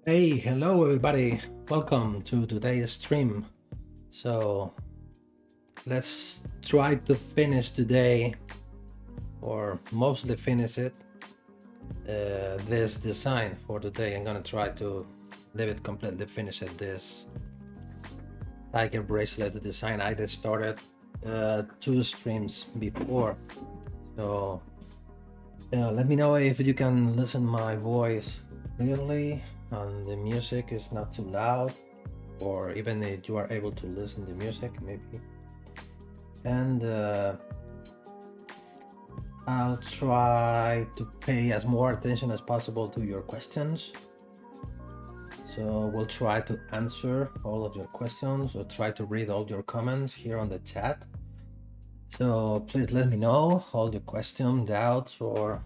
Hey, hello everybody. Welcome to today's stream. So let's try to finish today, or mostly finish it, this design for today. I'm gonna try to leave it completely finished at this tiger bracelet design. I just started 2 streams before. So let me know if you can listen my voice clearly and the music is not too loud, or even if you are able to listen to music maybe. And I'll try to pay as more attention as possible to your questions. So we'll try to answer all of your questions or try to read all your comments here on the chat. So please let me know all your questions, doubts, or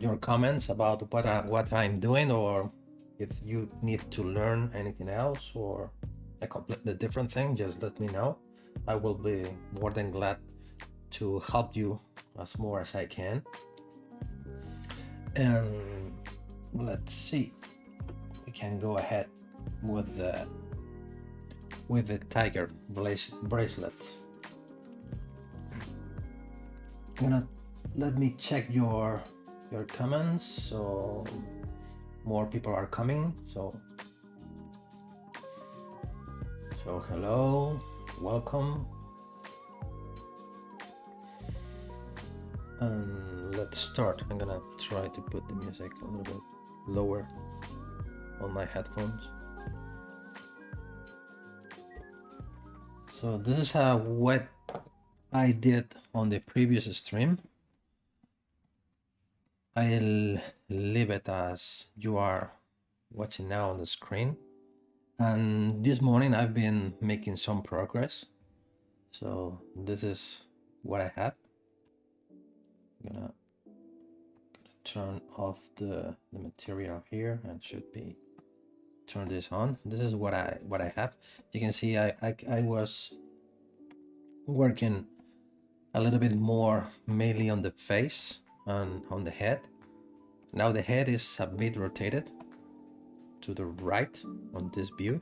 your comments about what I'm doing, or if you need to learn anything else or a completely different thing, just let me know. I will be more than glad to help you as more as I can. And let's see, we can go ahead with the tiger bracelet. Let me check your comments, so more people are coming. So hello, welcome, and let's start. I'm gonna try to put the music a little bit lower on my headphones. So this is what I did on the previous stream. I'll leave it as you are watching now on the screen. And this morning I've been making some progress. So this is what I have. I'm gonna turn off the material here and should be turn this on. This is what I have. You can see I was working a little bit more mainly on the face and on the head. Now the head is a bit rotated to the right on this view.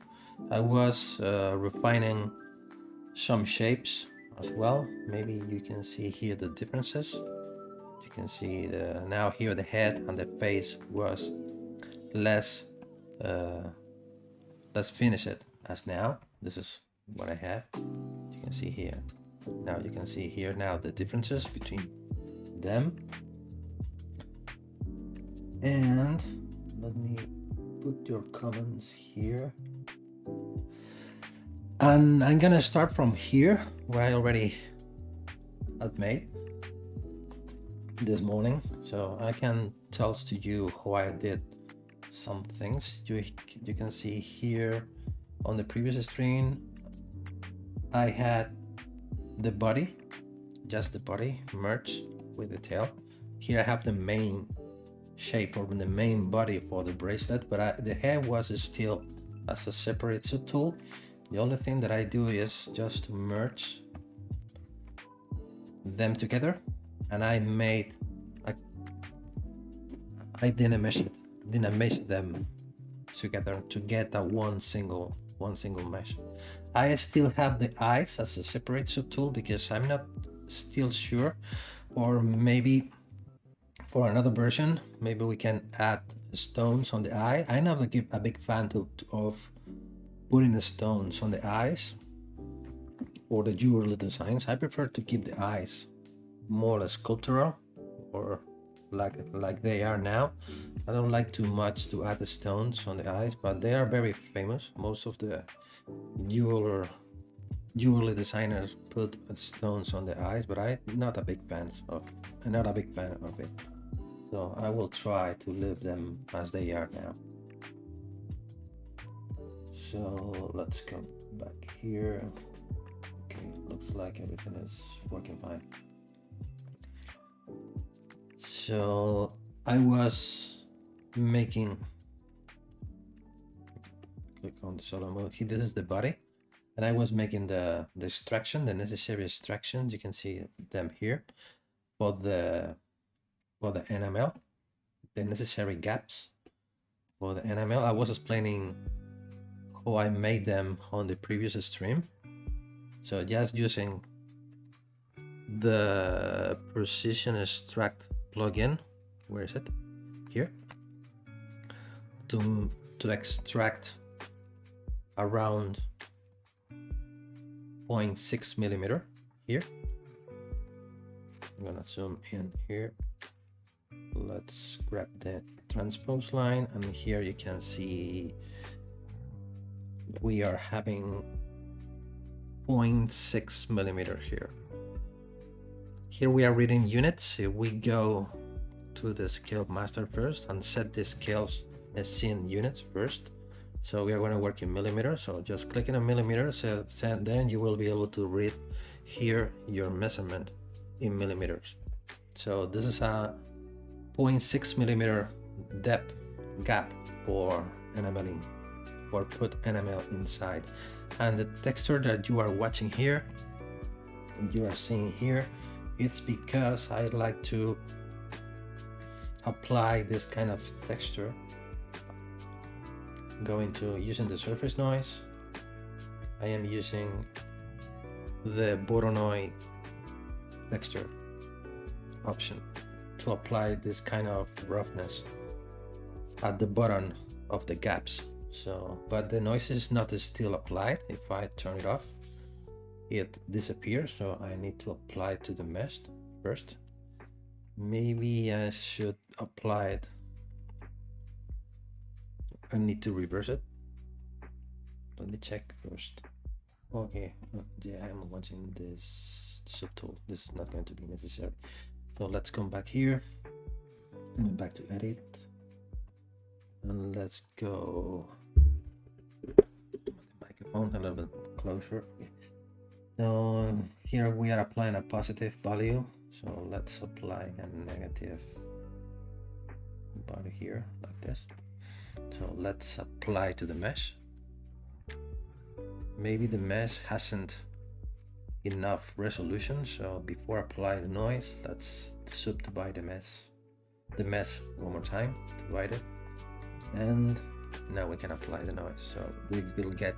I was refining some shapes as well. Maybe you can see here the differences. You can see now here the head and the face was less finished as now. This is what I had. You can see here. Now you can see here now the differences between them. And let me put your comments here. And I'm gonna start from here where I already had made this morning, so I can tell to you how I did some things. You can see here on the previous screen I had the body, just the body merged with the tail. Here I have the main shape or the main body for the bracelet, but the hair was still as a separate tool. The only thing that I do is just merge them together, and I didn't mesh them together to get that one single mesh. I still have the eyes as a separate tool because I'm not still sure, or maybe for another version maybe we can add stones on the eye. I'm not a big fan of putting the stones on the eyes or the jewelry designs. I prefer to keep the eyes more or less sculptural, or like they are now. I don't like too much to add the stones on the eyes, but they are very famous. Most of the jewelry designers put stones on the eyes, but I'm not a big fan of it. So I will try to leave them as they are now. So let's come back here. Okay, looks like everything is working fine. So I was making, click on the solo mode here. This is the body, and I was making the extraction, the necessary extractions. You can see them here for the enamel, the necessary gaps. for the NML. I was explaining how I made them on the previous stream. So just using the precision extract plugin, where is it? Here, to extract around 0.6 millimeter here. I'm gonna zoom in here. Let's grab the transpose line, and here you can see we are having 0.6 millimeter here. Here we are reading units. If we go to the scale master first and set the scales as in units first, so we are going to work in millimeters. So just clicking on millimeters, then you will be able to read here your measurement in millimeters. So this is a 0.6 millimeter depth gap for NMLing, or put NML inside. And the texture that you are watching here, you are seeing here, it's because I like to apply this kind of texture. Going to using the surface noise, I am using the Voronoi texture option to apply this kind of roughness at the bottom of the gaps. So, but the noise is not still applied. If I turn it off, it disappears. So I need to apply it to the mesh first. Maybe I should apply it. I need to reverse it. Let me check first. Okay, yeah, I'm watching this subtool. This is not going to be necessary. So let's come back here and back to edit, and let's go to the microphone a little bit closer. So here we are applying a positive value. So let's apply a negative value here like this. So let's apply to the mesh. Maybe the mesh hasn't enough resolution, so before apply the noise, let's subdivide the mesh one more time, divide it, and now we can apply the noise. So we will get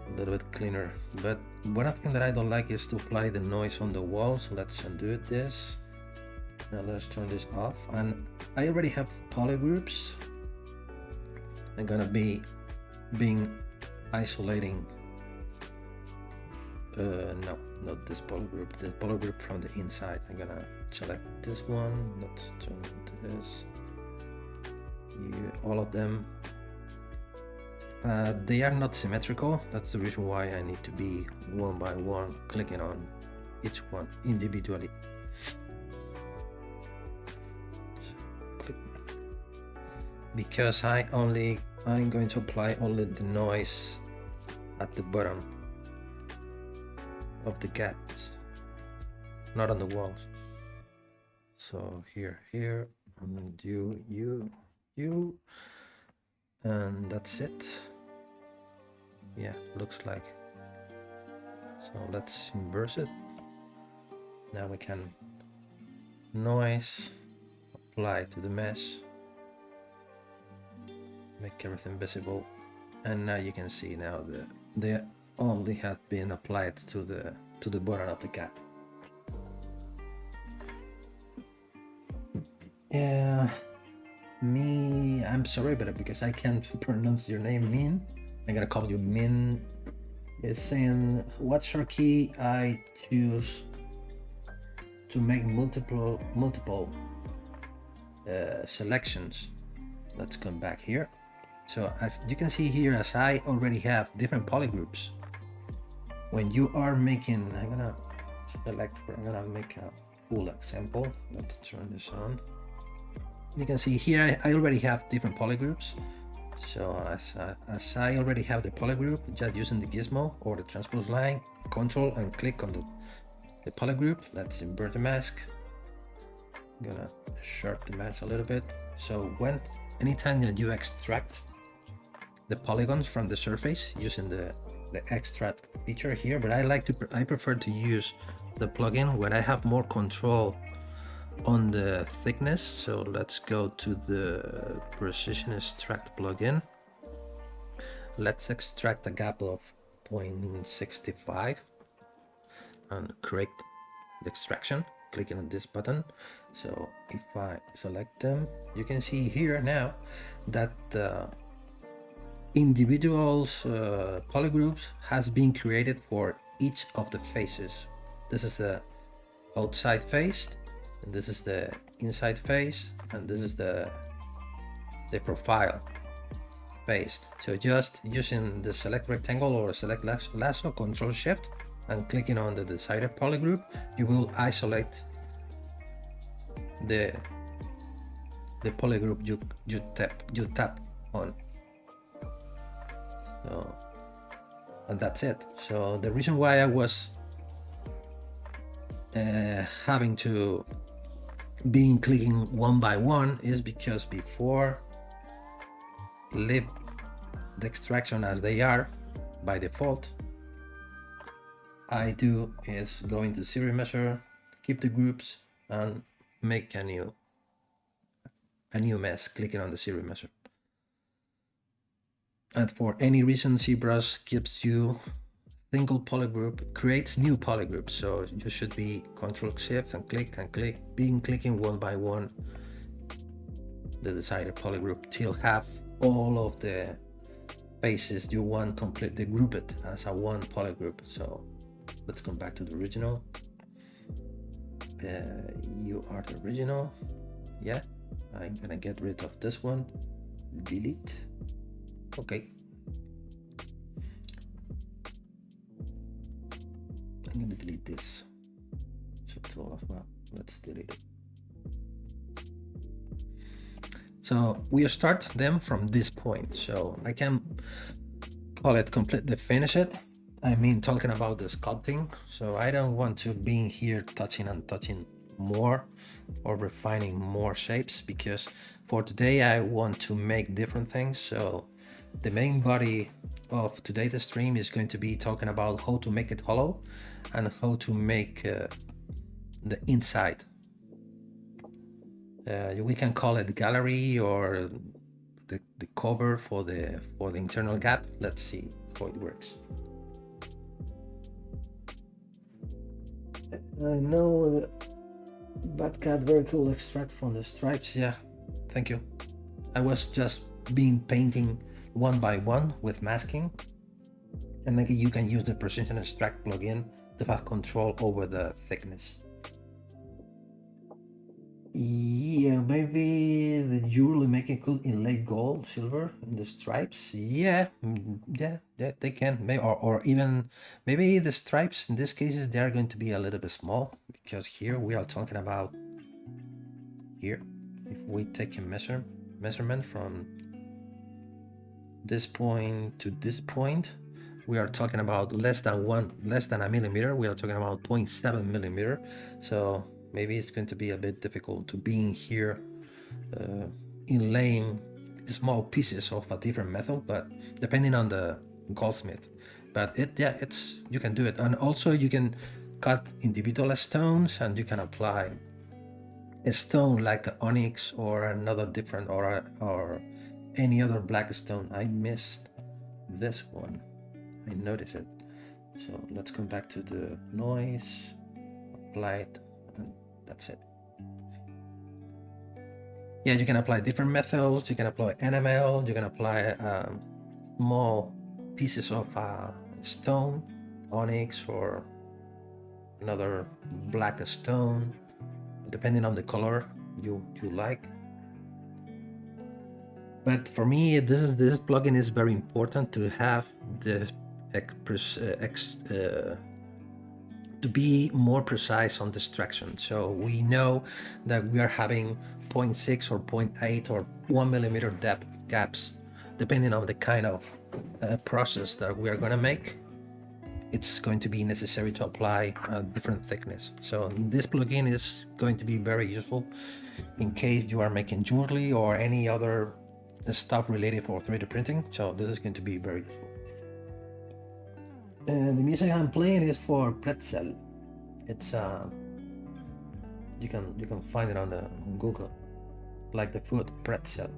a little bit cleaner. But one thing that I don't like is to apply the noise on the wall, so let's undo this. Now let's turn this off, and I already have polygroups. I'm gonna be isolating. No, not this polygroup. The polygroup from the inside. I'm gonna select this one. Let's turn this. All of them. They are not symmetrical. That's the reason why I need to be one by one, clicking on each one individually. Because I'm going to apply only the noise at the bottom of the gaps, not on the walls. So here, and you, and that's it. Yeah, looks like. So let's inverse it. Now we can noise, apply to the mesh, make everything visible, and now you can see now they only have been applied to the bottom of the gap. Yeah, I'm sorry, but because I can't pronounce your name, Min, I'm gonna call you Min. It's saying what shortkey I choose to make multiple selections. Let's come back here. So as you can see here, as I already have different polygroups, when you are making, I'm gonna make a full example. Let's turn this on. You can see here I already have different polygroups. So as I already have the polygroup, just using the gizmo or the transpose line, control and click on the polygroup. Let's invert the mask. I'm gonna sharp the mask a little bit. So anytime that you extract the polygons from the surface using the extract feature here, but I prefer to use the plugin when I have more control on the thickness. So let's go to the precision extract plugin. Let's extract a gap of 0.65 and create the extraction, clicking on this button. So if I select them, you can see here now that the individual polygroups has been created for each of the faces. This is the outside face, and this is the inside face, and this is the profile face. So just using the select rectangle or select lasso, Control Shift, and clicking on the desired polygroup, you will isolate the polygroup you tap on. So, and that's it. So the reason why I was having to being clicking one by one is because before leave the extraction as they are by default, I do is go into series measure, keep the groups, and make a new mess, clicking on the series measure. And for any reason, ZBrush gives you single polygroup, creates new polygroups. So you should be Control Shift and click, clicking one by one the desired polygroup till have all of the faces you want completely grouped as a one polygroup. So let's come back to the original. You are the original. Yeah, I'm gonna get rid of this one. Delete. Okay. I'm gonna delete this subtool as well. Let's delete it. So we start them from this point. So I can call it completely finish it. I mean, talking about the sculpting. So I don't want to be here touching more or refining more shapes, because for today I want to make different things. So the main body of today's stream is going to be talking about how to make it hollow and how to make the inside. We can call it gallery or the cover for the internal gap. Let's see how it works. I know Bad Cat, very cool extract from the stripes. Yeah, thank you. I was just painting one by one with masking, and then you can use the precision extract plugin to have control over the thickness. Yeah, maybe the jewelry making could inlay gold, silver in the stripes. Yeah, they can. Or even maybe the stripes in this cases they are going to be a little bit small, because here we are talking about here. If we take a measurement from this point to this point, we are talking about less than a millimeter. We are talking about 0.7 millimeter. So maybe it's going to be a bit difficult to be here inlaying small pieces of a different metal, but depending on the goldsmith. But it's you can do it, and also you can cut individual stones, and you can apply a stone like onyx or another different or any other black stone. I missed this one. I noticed it. So let's come back to the noise, apply it, and that's it. Yeah, you can apply different methods. You can apply enamel. You can apply small pieces of stone, onyx, or another black stone, depending on the color you like. But for me, this plugin is very important to have the to be more precise on the extraction. So we know that we are having 0.6 or 0.8 or 1 millimeter depth gaps, depending on the kind of process that we are going to make. It's going to be necessary to apply a different thickness. So this plugin is going to be very useful in case you are making jewelry or any other stuff related for 3D printing. So this is going to be very useful. The music I'm playing is for Bracelet. It's You can find it on Google, like the food Bracelet.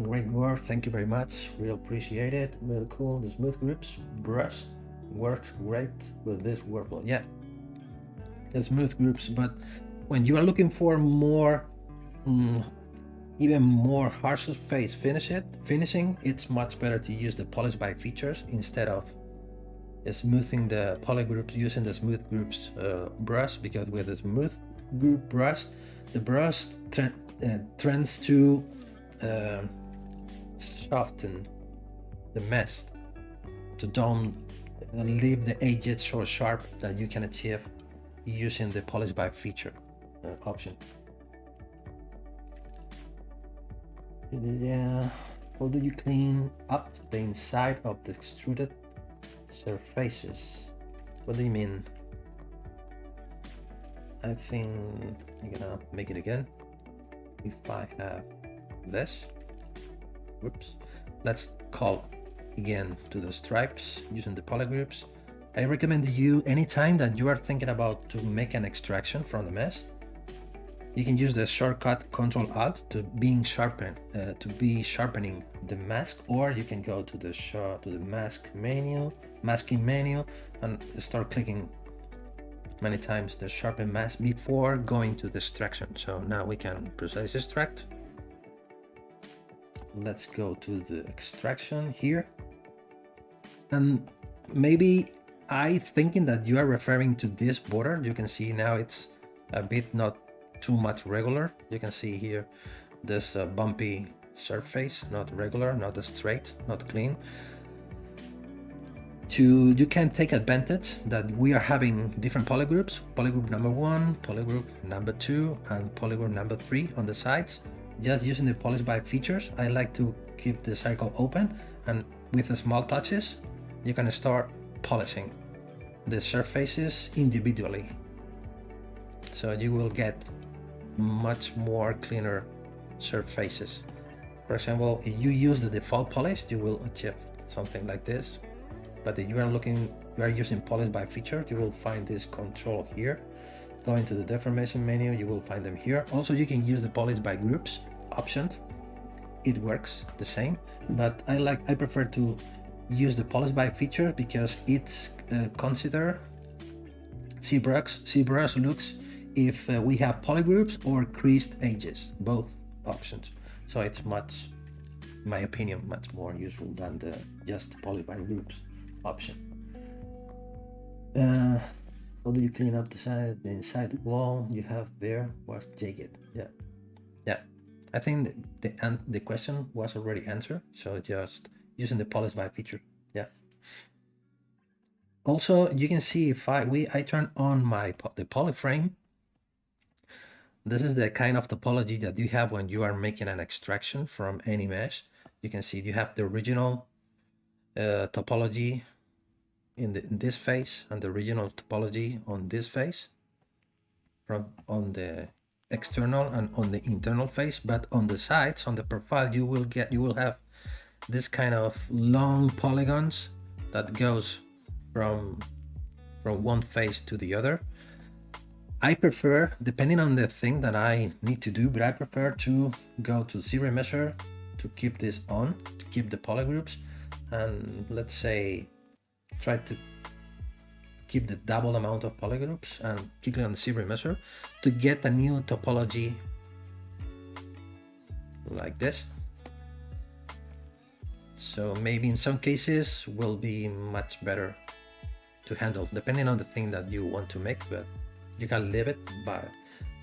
Great work, thank you very much. Real appreciate it. Really cool. The smooth groups brush works great with this workflow. Yeah, the smooth groups, but when you are looking for more, even more harsh surface finishing, it's much better to use the polish by features instead of smoothing the poly groups using the smooth groups brush, because with the smooth group brush, the brush tends to soften the mesh to don't leave the edges so sharp that you can achieve using the polish by feature option. Yeah, how do you clean up the inside of the extruded surfaces? What do you mean? I think I'm gonna make it again. If I have this, whoops, let's call again to the stripes using the poly groups. I recommend you, anytime that you are thinking about to make an extraction from the mesh, you can use the shortcut Ctrl Alt to be sharpening the mask, or you can go to the masking menu, and start clicking many times the sharpen mask before going to the extraction. So now we can precise extract. Let's go to the extraction here, and maybe I thinking that you are referring to this border. You can see now it's a bit not too much regular. You can see here this bumpy surface, not regular, not straight, not clean. You can take advantage that we are having different polygroups, polygroup number 1, polygroup number 2, and polygroup number 3 on the sides. Just using the polish by features, I like to keep the cycle open, and with the small touches you can start polishing the surfaces individually, so you will get much more cleaner surfaces. For example, if you use the default polish, you will achieve something like this. But if you are using polish by feature, you will find this control here. Going to the deformation menu, you will find them here. Also, you can use the polish by groups option. It works the same, but I prefer to use the polish by feature because it's consider ZBrush looks if we have polygroups or creased edges, both options. So it's much, in my opinion, much more useful than the just polish by groups option. How do you clean up the inside wall you have there was jagged? Yeah. I think the question was already answered. So just using the polish by feature. Yeah. Also, you can see if I turn on the poly frame. This is the kind of topology that you have when you are making an extraction from any mesh. You can see you have the original topology in this face and the original topology on this face, on the external and on the internal face. But on the sides, on the profile, you will have this kind of long polygons that goes from one face to the other. I prefer, depending on the thing that I need to do, but I prefer to go to zero measure to keep this on, to keep the polygroups, and let's say try to keep the double amount of polygroups and click on the zero measure to get a new topology like this. So maybe in some cases will be much better to handle depending on the thing that you want to make, but you can leave it by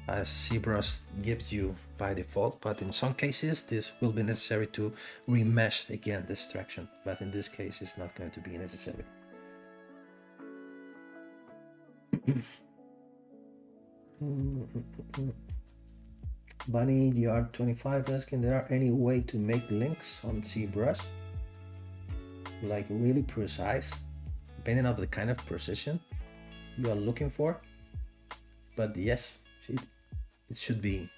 as ZBrush gives you by default. But in some cases this will be necessary to remesh again the extraction, but in this case it's not going to be necessary. Bunny GR25 asking, there are any way to make links on ZBrush like really precise, depending on the kind of precision you are looking for? But yes, it should be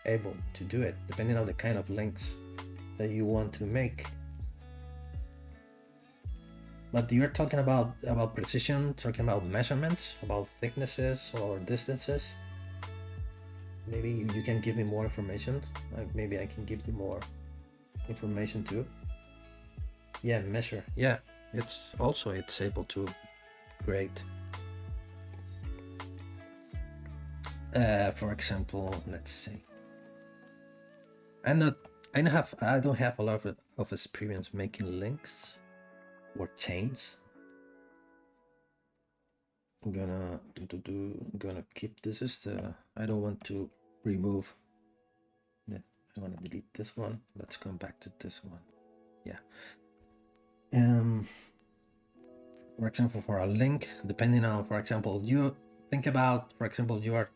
able to do it depending on the kind of links that you want to make. But you're talking about precision, talking about measurements, about thicknesses or distances. Maybe you can give me more information. Maybe I can give you more information too. Yeah, measure. Yeah, it's able to create. For example, let's see. I don't have a lot of experience making links or chains. I'm gonna keep this as the. I don't want to remove. Yeah, I want to delete this one. Let's come back to this one. Yeah. For example, for a link, depending on, for example, you think about, for example, you are.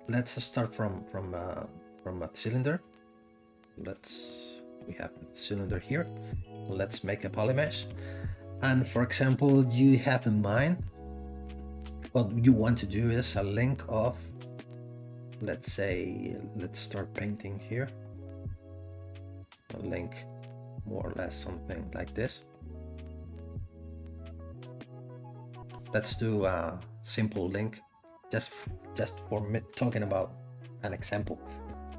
Let's start from a cylinder. We have the cylinder here. Let's make a polymesh. And for example, you have in mind what you want to do is a link of, let's say, let's start painting here. A link, more or less something like this. Let's do a simple link, just for me talking about an example.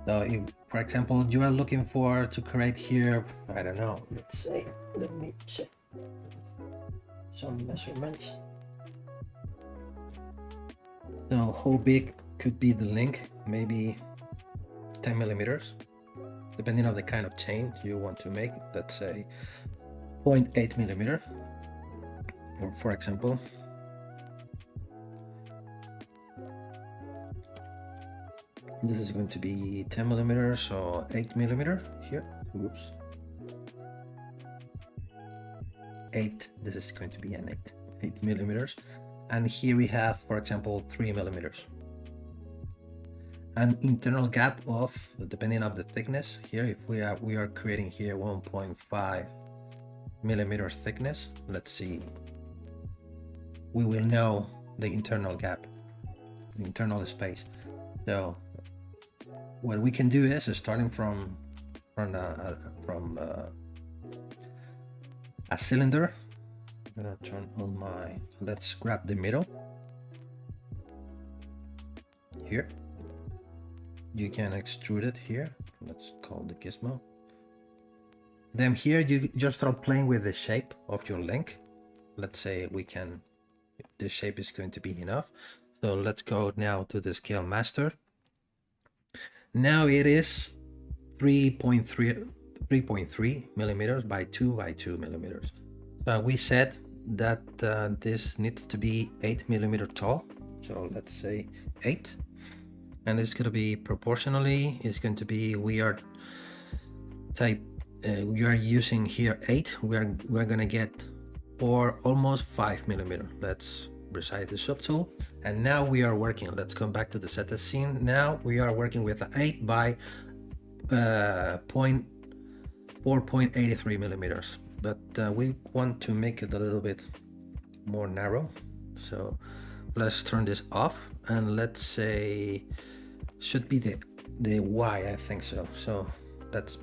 So if, for example, you are looking to create here, I don't know, let's say, let me check some measurements. So how big could be the link? Maybe 10 millimeters, depending on the kind of chain you want to make. Let's say 0.8 millimeter, for example. This is going to be 10 millimeters or 8 millimeter here. Oops. 8. This is going to be an 8 millimeters. And here we have, for example, 3 millimeters. An internal gap of, depending on the thickness here, if we are creating here 1.5 millimeter thickness, let's see, we will know the internal gap, the internal space. So what we can do is, starting from a cylinder, I'm gonna turn on my, let's grab the middle here. You can extrude it here. Let's call the gizmo. Then here you just start playing with the shape of your link. Let's say the shape is going to be enough. So let's go now to the scale master. Now it is 3.3 millimeters by 2 by 2 millimeters. We said that this needs to be 8 millimeter tall. So let's say 8. And it's going to be proportionally, it's going to be, we are using here 8. We're going to get, or almost 5 millimeter. Let's resize the subtool. And now we are working, let's come back to the set as scene. Now we are working with 8 by 4.83 millimeters. But we want to make it a little bit more narrow. So let's turn this off, and let's say should be the Y, I think so. So let's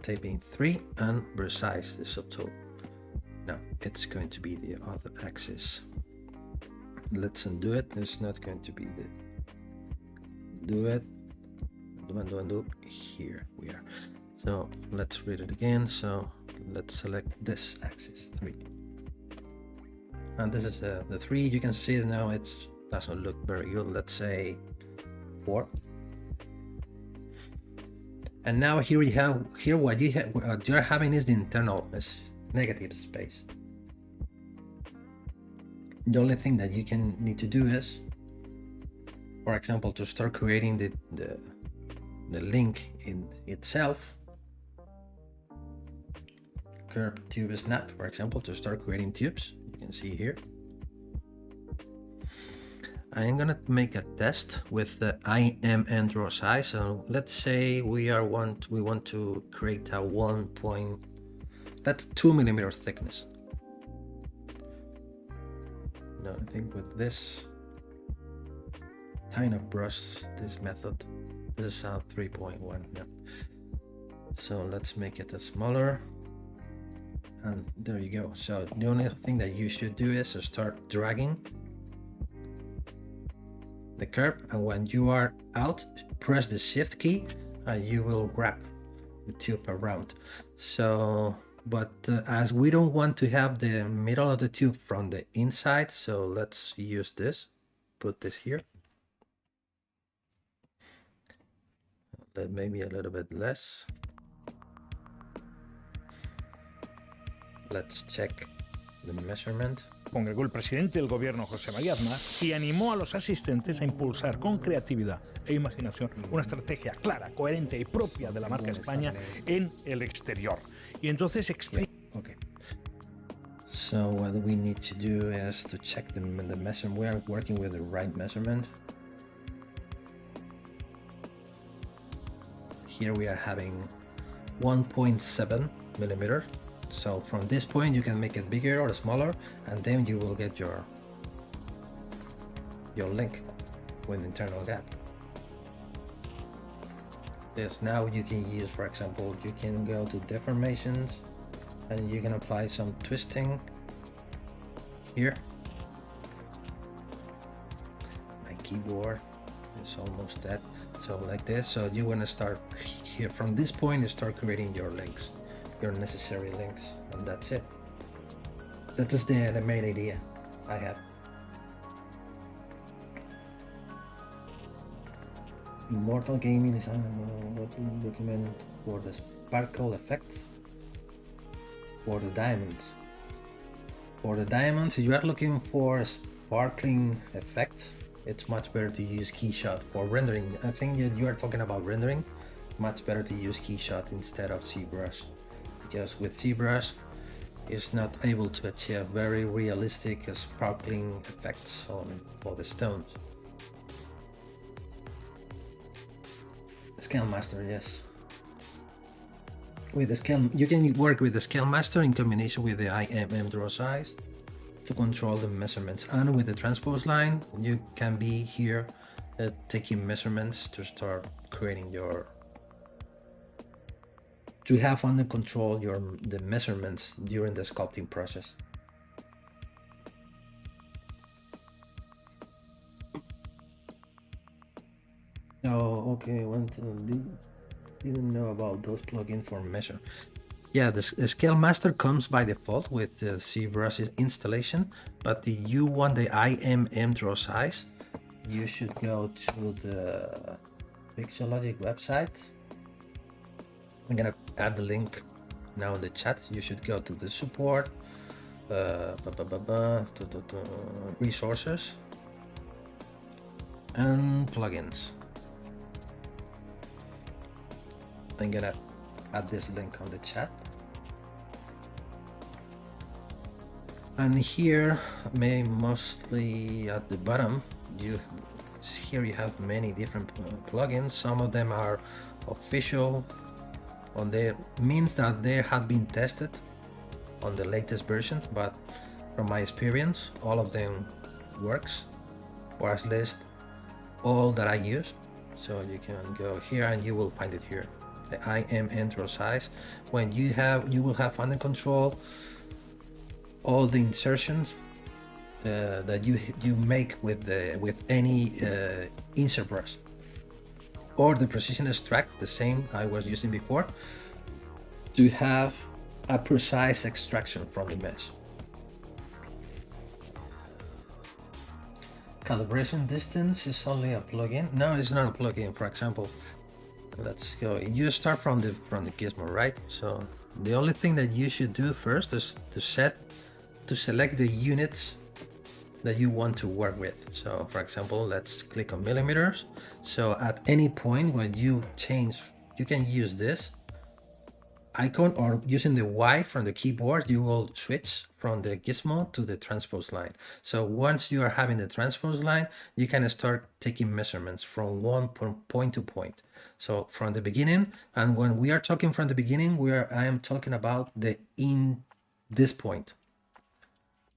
type in 3 and resize the subtool. Now it's going to be the other axis. Let's undo it. It's not going to be the do it. Undo. Here we are. So let's read it again. So let's select this axis 3. And this is the 3. You can see it now. It doesn't look very good. Let's say 4. And now here we have, what you're having is the internal negative space. The only thing that you need to do is, for example, to start creating the link in itself, curve tube snap, for example, to start creating tubes. You can see here. I am gonna make a test with the IM draw size. So let's say we want to create a 2 millimeter thickness. No, I think with this kind of brush, this method, this is a 3.1. Yeah. So let's make it a smaller. And there you go. So the only thing that you should do is to start dragging the curve, and when you are out, press the shift key and you will wrap the tube around. So but as we don't want to have the middle of the tube from the inside, so let's use this, put this here, maybe a little bit less. Let's check the measurement. Congregó el presidente del gobierno, José María Aznar, y animó a los asistentes a impulsar con creatividad e imaginación una estrategia clara, coherente y propia de la marca España en el exterior. Y entonces explica... Okay. So what we need to do is to check the measurement. We are working with the right measurement. Here we are having 1.7 millimeters. So from this point you can make it bigger or smaller, and then you will get your link with internal gap. Yes, now you can use, for example, you can go to deformations and you can apply some twisting here. My keyboard is almost dead. So like this, so you want to start here from this point, you start creating your links, your necessary links, and that's it. That is the main idea I have. Immortal Gaming is what we recommend for the sparkle effect. For the diamonds. For the diamonds, if you are looking for a sparkling effect, it's much better to use Keyshot. For rendering, I think you are talking about rendering, much better to use Keyshot instead of ZBrush. Because with ZBrush, it's not able to achieve very realistic sparkling effects for the stones. Scale Master, yes. With the scale, you can work with the Scale Master in combination with the IMM draw size to control the measurements, and with the transpose line, you can be here taking measurements to start creating to have under control the measurements during the sculpting process. Oh, okay, didn't know about those plugins for measure. Yeah, the Scale Master comes by default with the ZBrush installation, but if you want the IMM draw size, you should go to the Pixologic website. I'm gonna add the link now in the chat. You should go to the support, resources, and plugins. I'm gonna add this link on the chat. And here, mostly at the bottom, here you have many different plugins. Some of them are official, means that they have been tested on the latest version, but from my experience, all of them works, or at least all that I use. So you can go here and you will find it here. The IMM draw size. When you will have under control all the insertions that you make with any insert brush, or the precision extract, the same I was using before, to have a precise extraction from the mesh. Calibration distance is only a plugin. No, it's not a plugin. For example, let's go. You start from the gizmo, right? So the only thing that you should do first is to select the units that you want to work with. So for example, let's click on millimeters. So at any point when you change, you can use this icon, or using the Y from the keyboard, you will switch from the gizmo to the transpose line. So once you are having the transpose line, you can start taking measurements from one point to point. So from the beginning, and when we are talking from the beginning, I am talking about this point,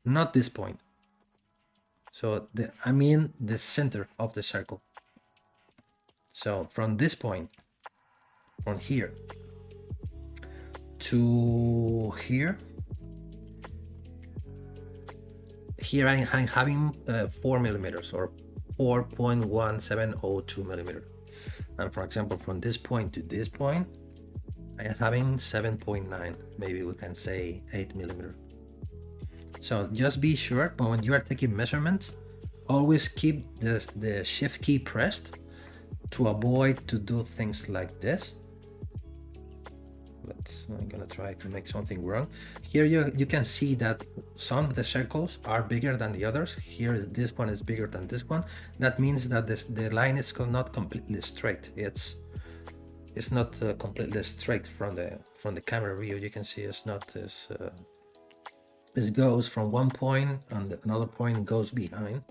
not this point. So I mean the center of the circle. So from this point, from here to here, here I'm having 4 millimeters or 4.1702 millimeters. And for example, from this point to this point, I am having 7.9, maybe we can say 8 millimeters. So just be sure when you are taking measurements, always keep the shift key pressed to avoid to do things like this. I'm gonna try to make something wrong. Here you can see that some of the circles are bigger than the others. Here this one is bigger than this one. That means that the line is not completely straight. It's not completely straight from the camera view. You can see it's not as it goes from one point and another point goes behind.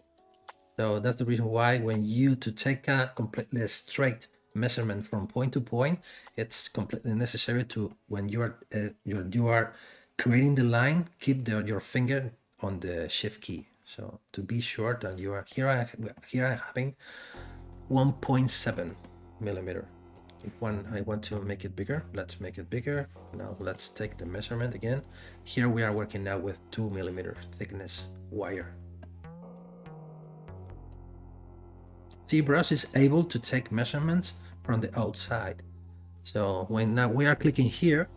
So that's the reason why when you to take a completely straight measurement from point to point, it's completely necessary to, when you are creating the line, keep your finger on the shift key. So to be sure that you are here I'm having 1.7 millimeter. If I want to make it bigger, let's make it bigger. Now let's take the measurement again. Here we are working now with 2 millimeter thickness wire. ZBrush is able to take measurements from the outside. So when now we are clicking here,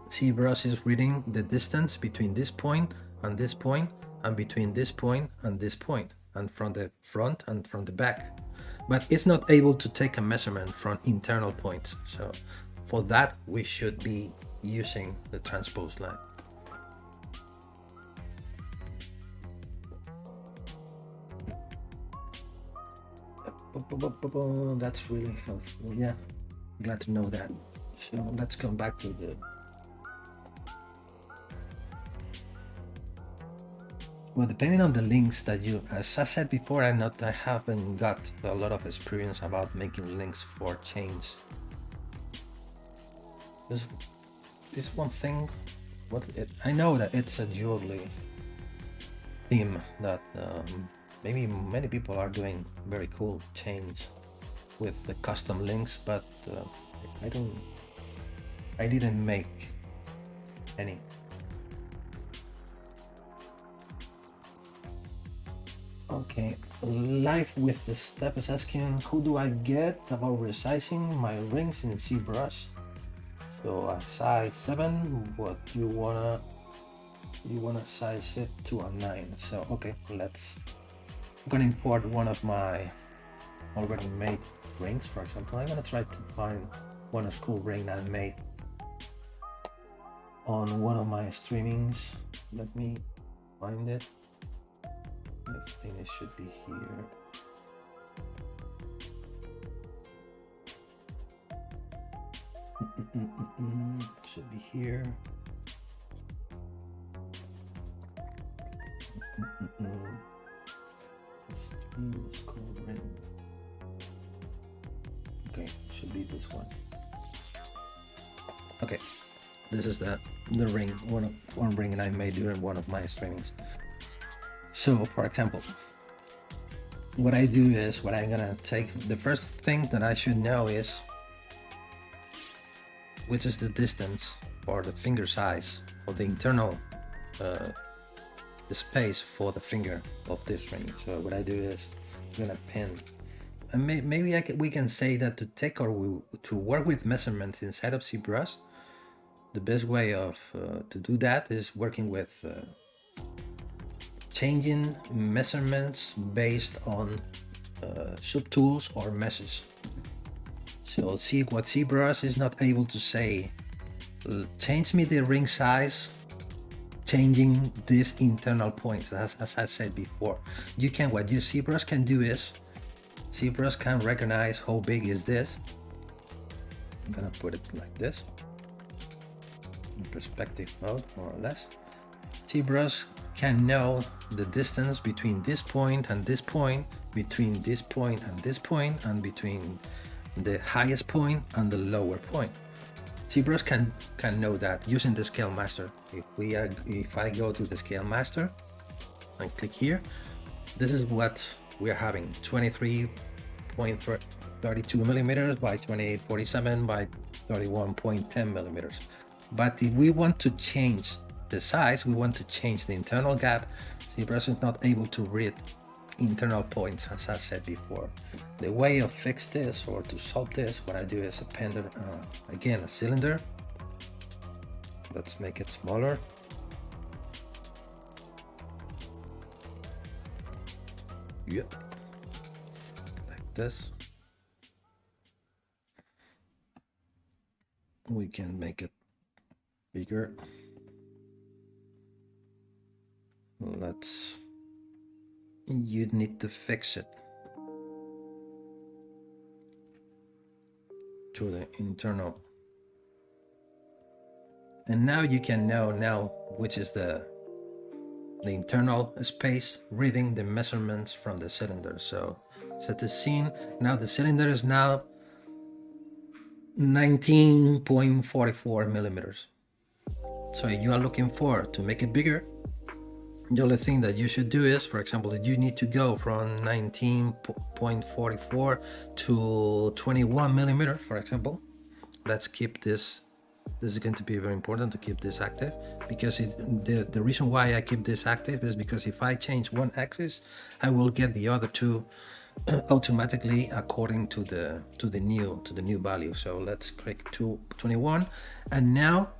ZBrush is reading the distance between this point and this point, and between this point and this point, and from the front and from the back. But it's not able to take a measurement from internal points. So for that, we should be using the transpose line. That's really helpful. Yeah, glad to know that. So let's come back to the depending on the links that you, as I said before, I haven't got a lot of experience about making links for chains. This one thing, I know that it's a jewelry theme that maybe many people are doing very cool chains with the custom links, but I didn't make any. Okay, Life with the Step is asking, who do I get about resizing my rings in ZBrush? So a size 7, what you wanna size it to a 9. So okay, I'm gonna import one of my already made rings. For example, I'm gonna try to find one of cool ring I made on one of my streamings. Let me find it. I think it should be here. Should be here. Okay, should be this one. Okay, this is the ring, one ring I made during one of my streamings. So for example, what I do is, what I'm gonna take, the first thing that I should know is which is the distance or the finger size or the internal the space for the finger of this ring. So what I do is I'm gonna pin, and maybe we can say that to take or to work with measurements inside of ZBrush, the best way of to do that is working with changing measurements based on subtools or meshes. So see what ZBrush is not able to say, change me the ring size, changing this internal point. As I said before, what your ZBrush can do is, ZBrush can recognize how big is this. I'm gonna put it like this, in perspective mode, more or less. ZBrush can know the distance between this point and this point, between this point and this point, and between the highest point and the lower point. ZBrush can know that using the scale master. If I go to the scale master and click here, this is what we are having: 23.32 millimeters by 28.47 by 31.10 millimeters. But if we want to change the size, we want to change the internal gap. ZBrush is not able to read internal points, as I said before. The way of fix this or to solve this, what I do is append again a cylinder. Let's make it smaller. Yep, like this. We can make it bigger. You need to fix it to the internal. And now you can know now which is the internal space reading the measurements from the cylinder. So set the scene. Now the cylinder is now 19.44 millimeters. So if you are looking for to make it bigger, the only thing that you should do is, for example, you need to go from 19.44 to 21 millimeter, for example. Let's keep this. This is going to be very important to keep this active, because the reason why I keep this active is because if I change one axis, I will get the other two automatically according to the new value. So let's click 21, and now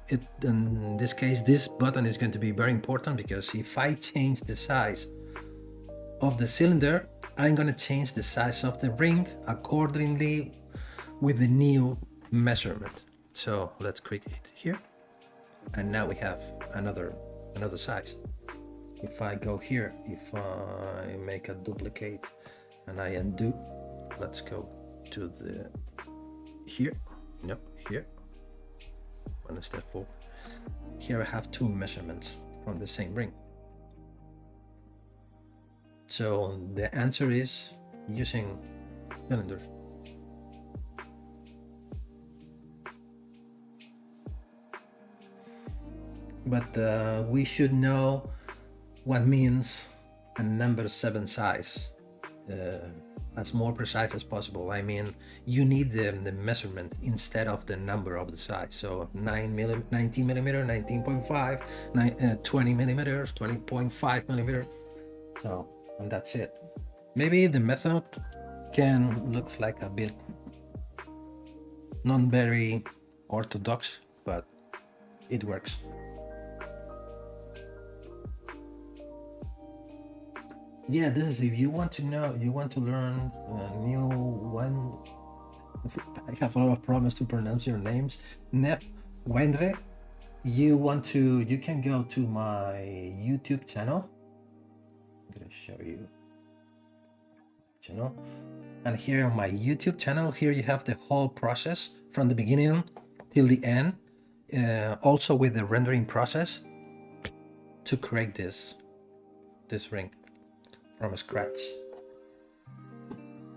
in this case this button is going to be very important, because if I change the size of the cylinder, I'm going to change the size of the ring accordingly with the new measurement. So let's click it here, and now we have another size. If I go here, if I make a duplicate and I undo, let's go to the here, no, here, one step forward. Here I have two measurements from the same ring. So the answer is using cylinders. But we should know what means a number 7 size as more precise as possible. I mean, you need the measurement instead of the number of the size. So 19 millimeter, 19.5, 20 millimeters, 20.5 millimeter. So, and that's it. Maybe the method looks like a bit not very orthodox, but it works. Yeah, this is if you want to know, you want to learn new one. I have a lot of problems to pronounce your names. Nef Wenre. You can go to my YouTube channel. I'm gonna show you channel, and here on my YouTube channel, here you have the whole process from the beginning till the end, also with the rendering process to create this ring from scratch,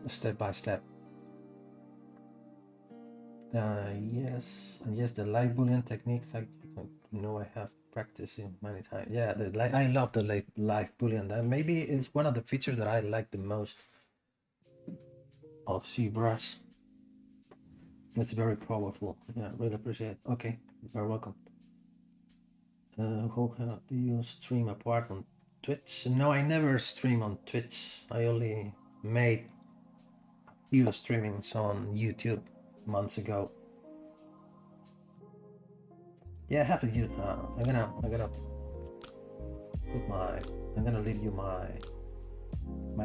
step by step. Yes, the light boolean technique. I know I have practiced it many times. Yeah, I love the live boolean. That maybe it's one of the features that I like the most of ZBrush. It's very powerful. Yeah, really appreciate it. Okay, you're welcome. How do you stream apart on Twitch? No, I never stream on Twitch. I only made a few streamings on YouTube months ago. Yeah, I have a I'm gonna leave you my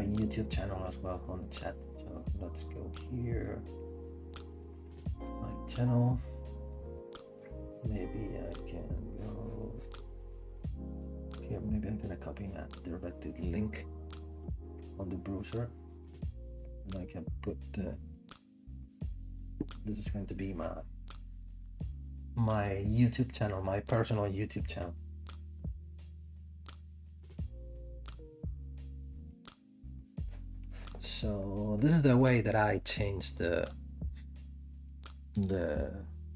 YouTube channel as well on the chat. So let's go here. My channel. Maybe I can go here. Maybe I'm gonna copy a directed link on the browser, and I can put this is going to be my YouTube channel, my personal YouTube channel. So this is the way that I change the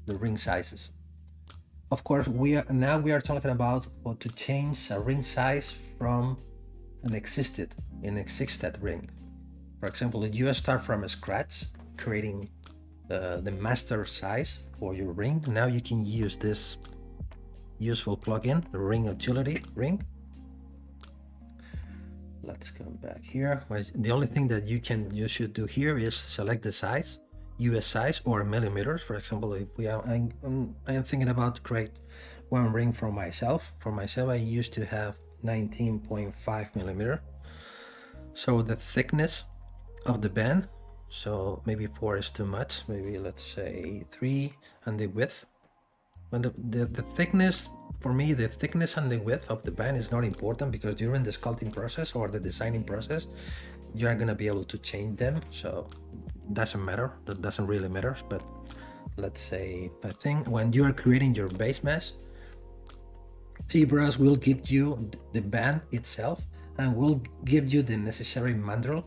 ring sizes. Of course, we are talking about how to change a ring size from an existed ring. For example, if you start from scratch creating the master size for your ring, now you can use this useful plugin, the ring utility ring. Let's go back here. The only thing that you should do here is select the size, US size or millimeters. For example, if I am thinking about to create one ring for myself. For myself, I used to have 19.5 millimeter. So the thickness of the band, so maybe 4 is too much. Maybe let's say 3, and the width. When the thickness, for me, the thickness and the width of the band is not important, because during the sculpting process or the designing process, you are gonna be able to change them. So doesn't matter. That doesn't really matter. But let's say, I think when you are creating your base mesh, ZBrush will give you the band itself and will give you the necessary mandrel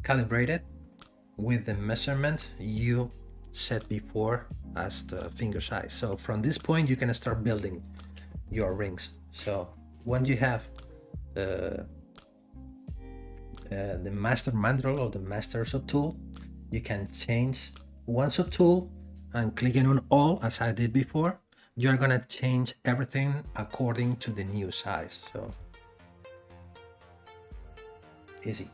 calibrated with the measurement you set before as the finger size. So from this point you can start building your rings. So when you have the master mandrel or the master subtool, you can change one subtool, and clicking on all as I did before, you're gonna change everything according to the new size. So easy.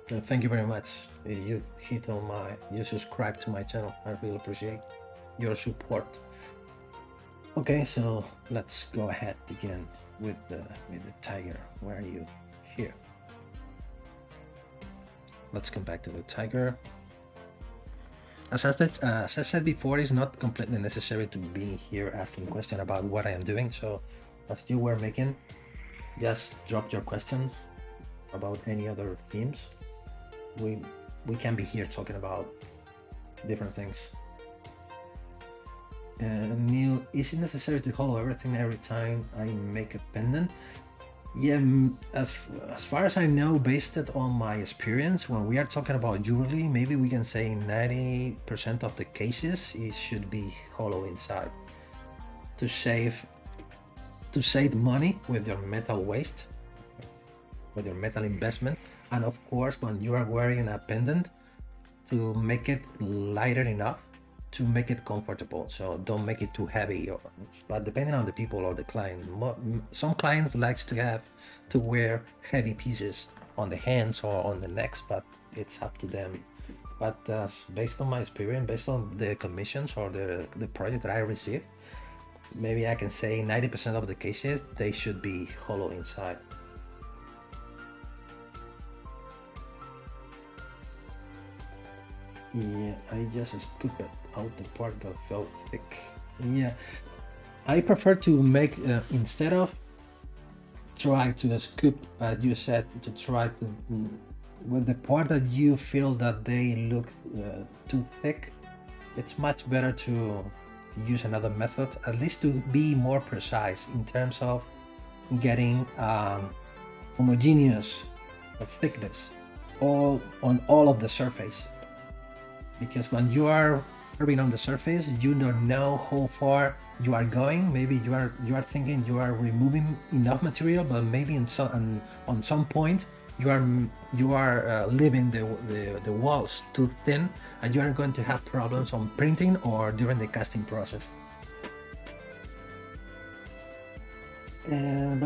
And thank you very much. You subscribe to my channel. I really appreciate your support. Okay, so let's go ahead again with the tiger. Where are you? Here. Let's come back to the tiger. As I said before, it's not completely necessary to be here asking questions about what I am doing. So as you were making, just drop your questions about any other themes. We can be here talking about different things. Neil, is it necessary to hollow everything every time I make a pendant? Yeah, as far as I know, based on my experience, when we are talking about jewelry, maybe we can say 90% of the cases it should be hollow inside to save money with your metal waste, with your metal investment. And of course, when you are wearing a pendant, to make it lighter enough to make it comfortable. So don't make it too heavy, but depending on the people or the client, some clients likes to wear heavy pieces on the hands or on the necks, but it's up to them. But based on my experience, based on the commissions or the project that I receive, maybe I can say 90% of the cases they should be hollow inside. Yeah, I just scooped out the part that felt thick. Yeah, I prefer to make instead of try to scoop, as you said, to try to with the part that you feel that they look too thick. It's much better to use another method, at least to be more precise in terms of getting homogeneous thickness on all of the surface. Because when you are rubbing on the surface, you don't know how far you are going. Maybe you are thinking you are removing enough material, but maybe on some point you are leaving the walls too thin, and you are going to have problems on printing or during the casting process. And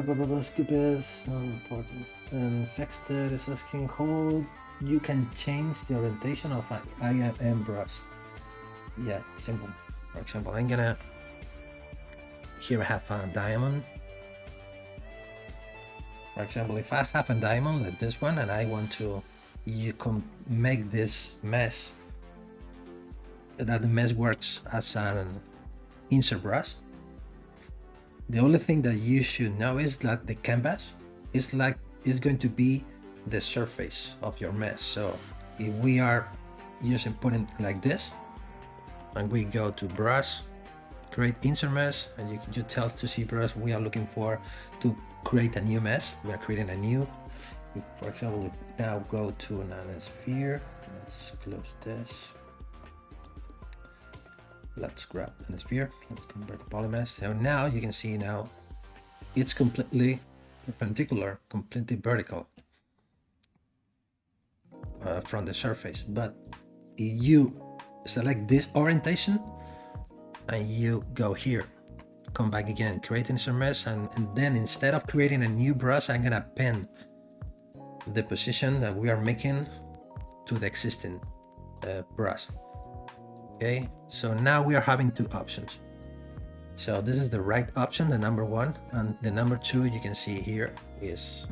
Fexter is asking how you can change the orientation of an IM brush. Yeah, simple. For example, I'm gonna here I have a diamond. For example, if I have a diamond like this one and I want to make this mesh, that the mesh works as an insert brush. The only thing that you should know is that the canvas is going to be the surface of your mesh. So if we are putting like this, and we go to brush, create insert mesh, and you tell to ZBrush we are looking to create a new mesh. We are creating a new. For example, now go to nanosphere. Let's close this. Let's grab the sphere. Let's convert to polymesh. So now you can see now it's completely perpendicular, completely vertical from the surface. But you select this orientation and you go here come back again, creating some mesh, and then instead of creating a new brush, I'm gonna append the position that we are making to the existing brush. Okay, so now we are having two options. So this is the right option, the number one, and the number two you can see here is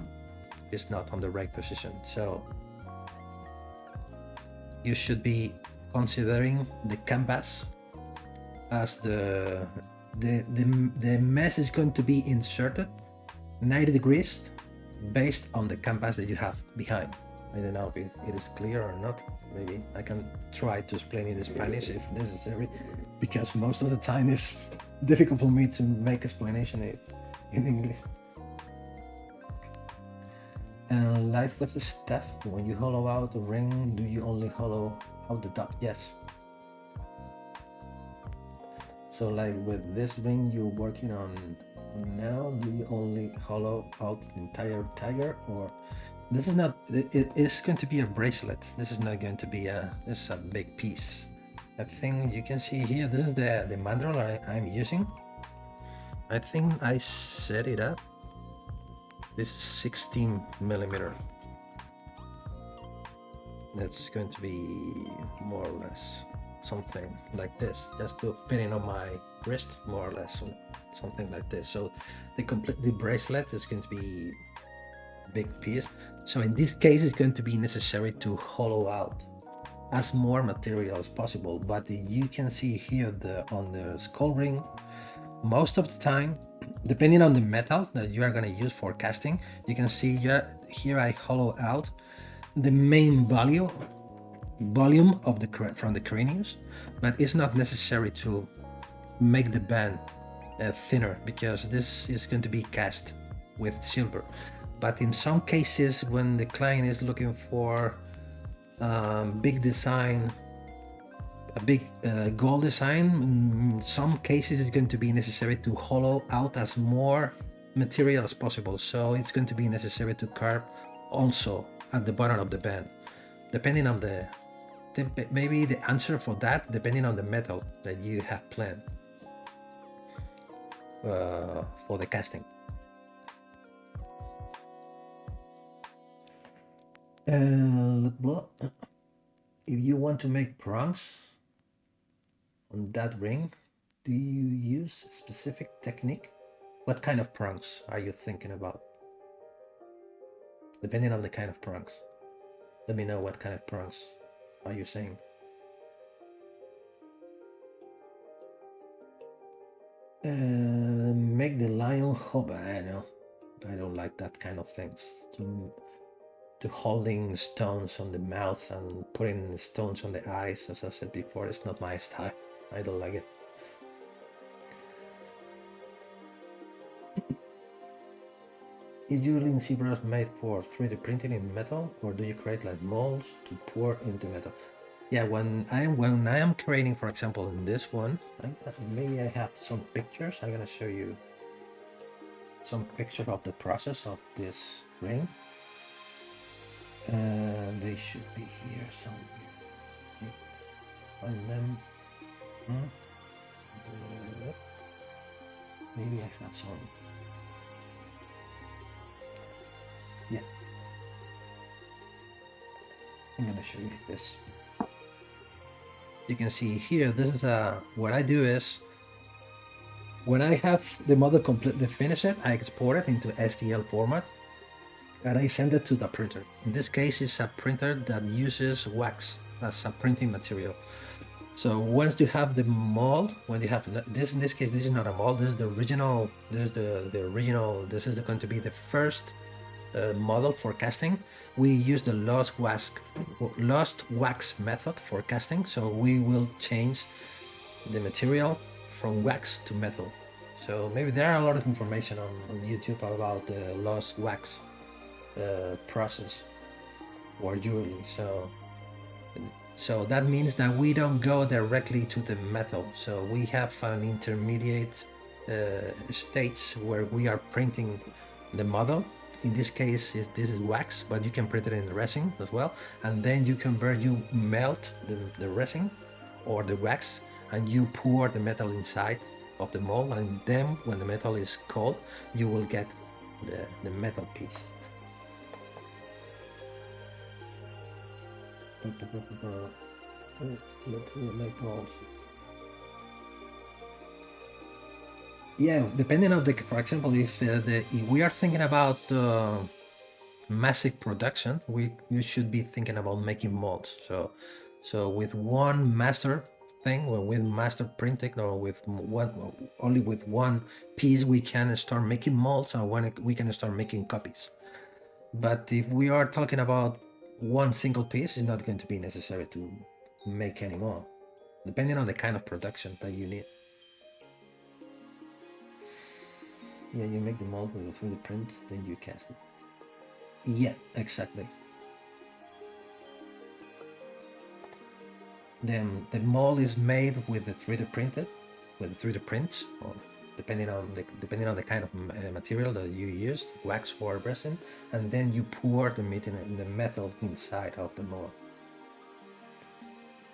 not on the right position. So you should be considering the canvas as the mesh is going to be inserted 90 degrees based on the canvas that you have behind. I don't know if it is clear or not. Maybe I can try to explain it in Spanish if necessary, because most of the time it's difficult for me to make explanation in English. And life with the stuff, when you hollow out a ring, do you only hollow out the top? Yes. So like with this ring you're working on now, do you only hollow out the entire tiger, or this is not, it is going to be a bracelet. This is not going to be this is a big piece. I think you can see here, this is the mandrel I'm using. I think I set it up. This is 16 millimeter. That's going to be more or less something like this, just to fit in on my wrist, more or less, something like this. So the bracelet is going to be a big piece. So in this case, it's going to be necessary to hollow out as more material as possible. But you can see here on the skull ring, most of the time, depending on the metal that you are going to use for casting, you can see here I hollow out the main volume of from the cranius, but it's not necessary to make the band thinner, because this is going to be cast with silver. But in some cases, when the client is looking for big design, a big gold design, in some cases it's going to be necessary to hollow out as more material as possible. So it's going to be necessary to carve also at the bottom of the band, depending on maybe the answer for that, depending on the metal that you have planned for the casting. If you want to make prongs on that ring, do you use a specific technique? What kind of prongs are you thinking about? Depending on the kind of prongs, let me know what kind of prongs are you saying. Make the lion hover. I don't like that kind of things. To holding stones on the mouth and putting stones on the eyes, as I said before, it's not my style. I don't like it. Is your ZBrush made for 3D printing in metal, or do you create like molds to pour into metal? Yeah, when I am creating, for example, in this one, maybe I have some pictures. I'm gonna show you some pictures of the process of this ring. They should be here somewhere. Find them. Maybe I have some. Yeah. I'm gonna show you this. You can see here, this is what I do is, when I have the model completely finished, I export it into STL format and I send it to the printer. In this case, it's a printer that uses wax as a printing material. So once you have the mold, when you have this, in this case, this is not a mold, this is the original, this is going to be the first model for casting. We use the lost wax method for casting, so we will change the material from wax to metal. So maybe there are a lot of information on YouTube about the lost wax process or jewelry. So that means that we don't go directly to the metal. So we have an intermediate stage where we are printing the model. In this case, this is wax, but you can print it in resin as well. And then you melt the resin or the wax, and you pour the metal inside of the mold, and then when the metal is cold, you will get the metal piece. Let's make molds. Yeah, depending on the, for example, if we are thinking about massive production, you should be thinking about making molds. So with one master thing, or with master printing, or with only with one piece, we can start making molds, and when we can start making copies. But if we are talking about one single piece, it's not going to be necessary to make any more, depending on the kind of production that you need. Yeah, you make the mold with a 3D print, then you cast it. Yeah, exactly. Then the mold is made with the 3D printed, with the 3D print, or depending on the kind of material that you used, wax or resin, and then you pour the metal inside of the mold.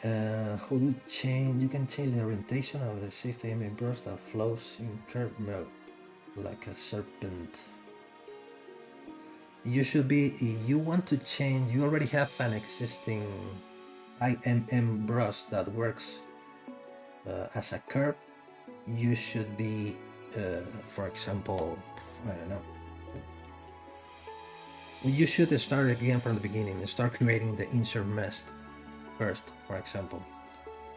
How do you change? You can change the orientation of the 60 mm brush that flows in curve mode, like a serpent. You should be, if you want to change, you already have an existing IMM brush that works as a curve. You should be, for example, I don't know. You should start again from the beginning and start creating the insert mesh first. For example,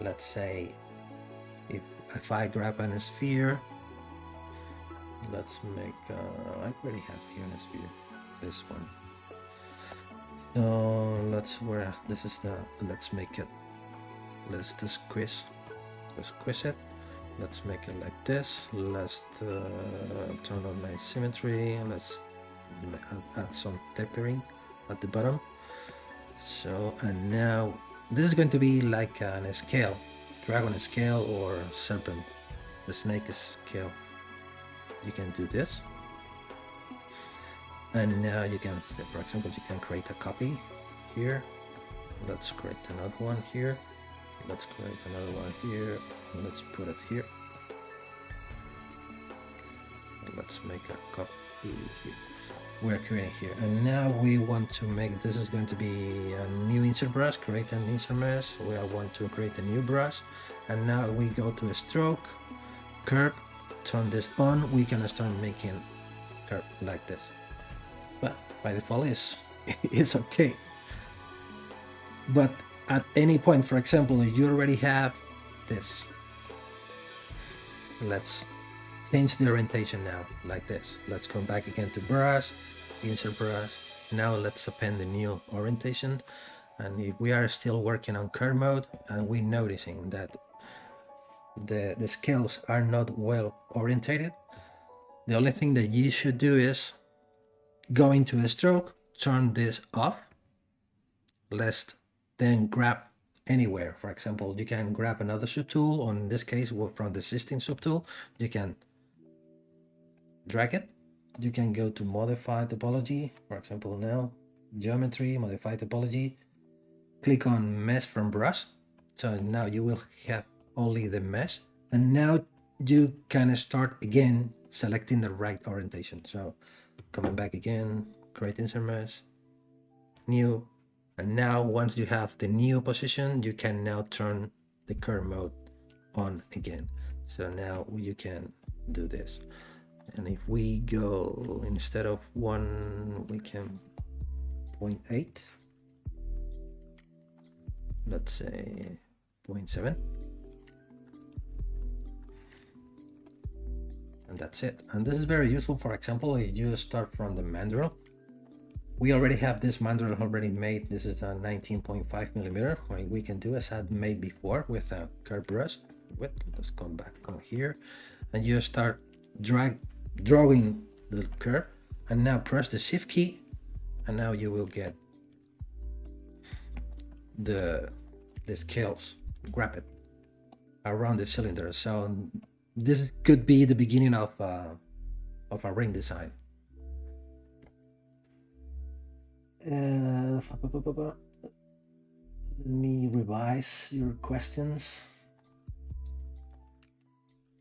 let's say if I grab a sphere, let's make, I already have here a sphere, this one. So let's make it, let's just squeeze it. Let's make it like this. Let's turn on my symmetry. Let's add some tapering at the bottom. So, and now this is going to be like a scale, dragon scale or serpent, the snake scale. You can do this. And now you can, for example, you can create a copy here. Let's create another one here. Let's create another one here. Let's put it here. Let's make a copy here. We're creating here, and now we want to make, this is going to be a new insert brush, create an insert mesh. We want to create a new brush, and now we go to a stroke, curve, turn this on, we can start making curve like this. But by default it's okay. But at any point, for example, if you already have this, let's change the orientation now, like this. Let's come back again to brush, insert brush. Now let's append the new orientation. And if we are still working on curve mode and we're noticing that the scales are not well orientated, the only thing that you should do is go into a stroke, turn this off. Let's then grab anywhere. For example, you can grab another subtool, or in this case from the existing subtool, you can drag it. You can go to modify topology, for example, now geometry, modify topology, click on mesh from brush. So now you will have only the mesh, and now you can start again selecting the right orientation. So coming back again, create insert mesh, new, and now once you have the new position, you can now turn the curve mode on again. So now you can do this. And if we go, instead of 1, we can 0.8, let's say 0.7, and that's it. And this is very useful. For example, if you start from the Mandrel, we already have this Mandrel already made. This is a 19.5 millimeter. What we can do as I had made before with a curve brush. Let's come back on here, and you start drawing the curve, and now press the shift key, and now you will get the scales, grab it around the cylinder. So this could be the beginning of a ring design. Let me revise your questions.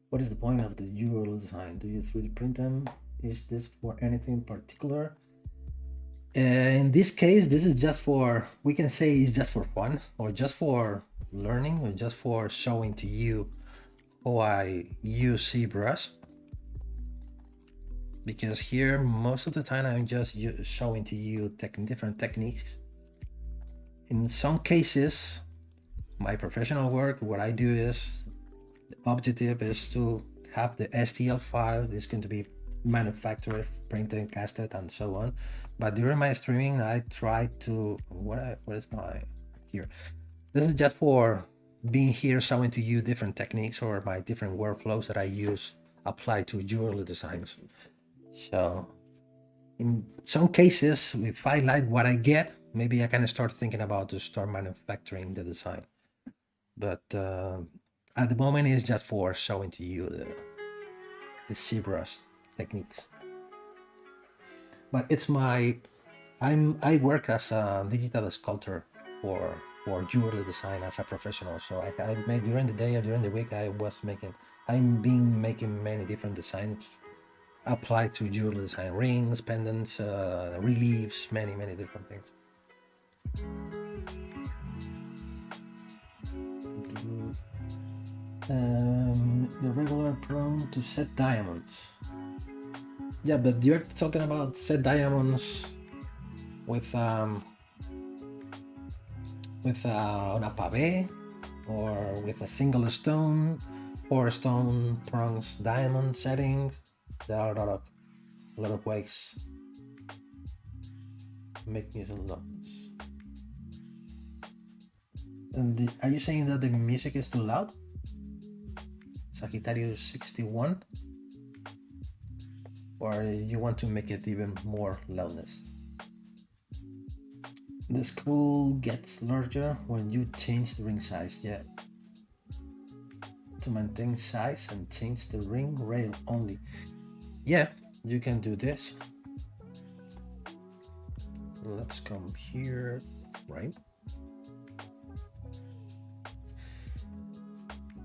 What is the point of the URL design? Do you 3D print them? Is this for anything particular? In this case, this is just for, we can say it's just for fun, or just for learning, or just for showing to you how I use ZBrush. Because here, most of the time, I'm just showing to you different techniques. In some cases, my professional work, what I do is, the objective is to have the STL file. It's going to be manufactured, printed, casted, and so on. But during my streaming, I try to, what is my, here. This is just for being here, showing to you different techniques or my different workflows that I use applied to jewelry designs. So in some cases, if I like what I get, maybe I can start thinking about to start manufacturing the design. But at the moment, it's just for showing to you the ZBrush techniques. But it's my, I work as a digital sculptor for jewelry design as a professional. So I made during the day or during the week, I've been making many different designs applied to jewelry design, rings, pendants, reliefs, many different things. The regular prone to set diamonds. Yeah, but you're talking about set diamonds with on a pavé, or with a single stone, 4 stone prongs diamond setting. There are a lot of ways to make use of those. And are you saying that the music is too loud? Sagittarius 61? Or you want to make it even more loudness? The scroll gets larger when you change the ring size. Yeah. To maintain size and change the ring rail only. Yeah, you can do this. Let's come here, right?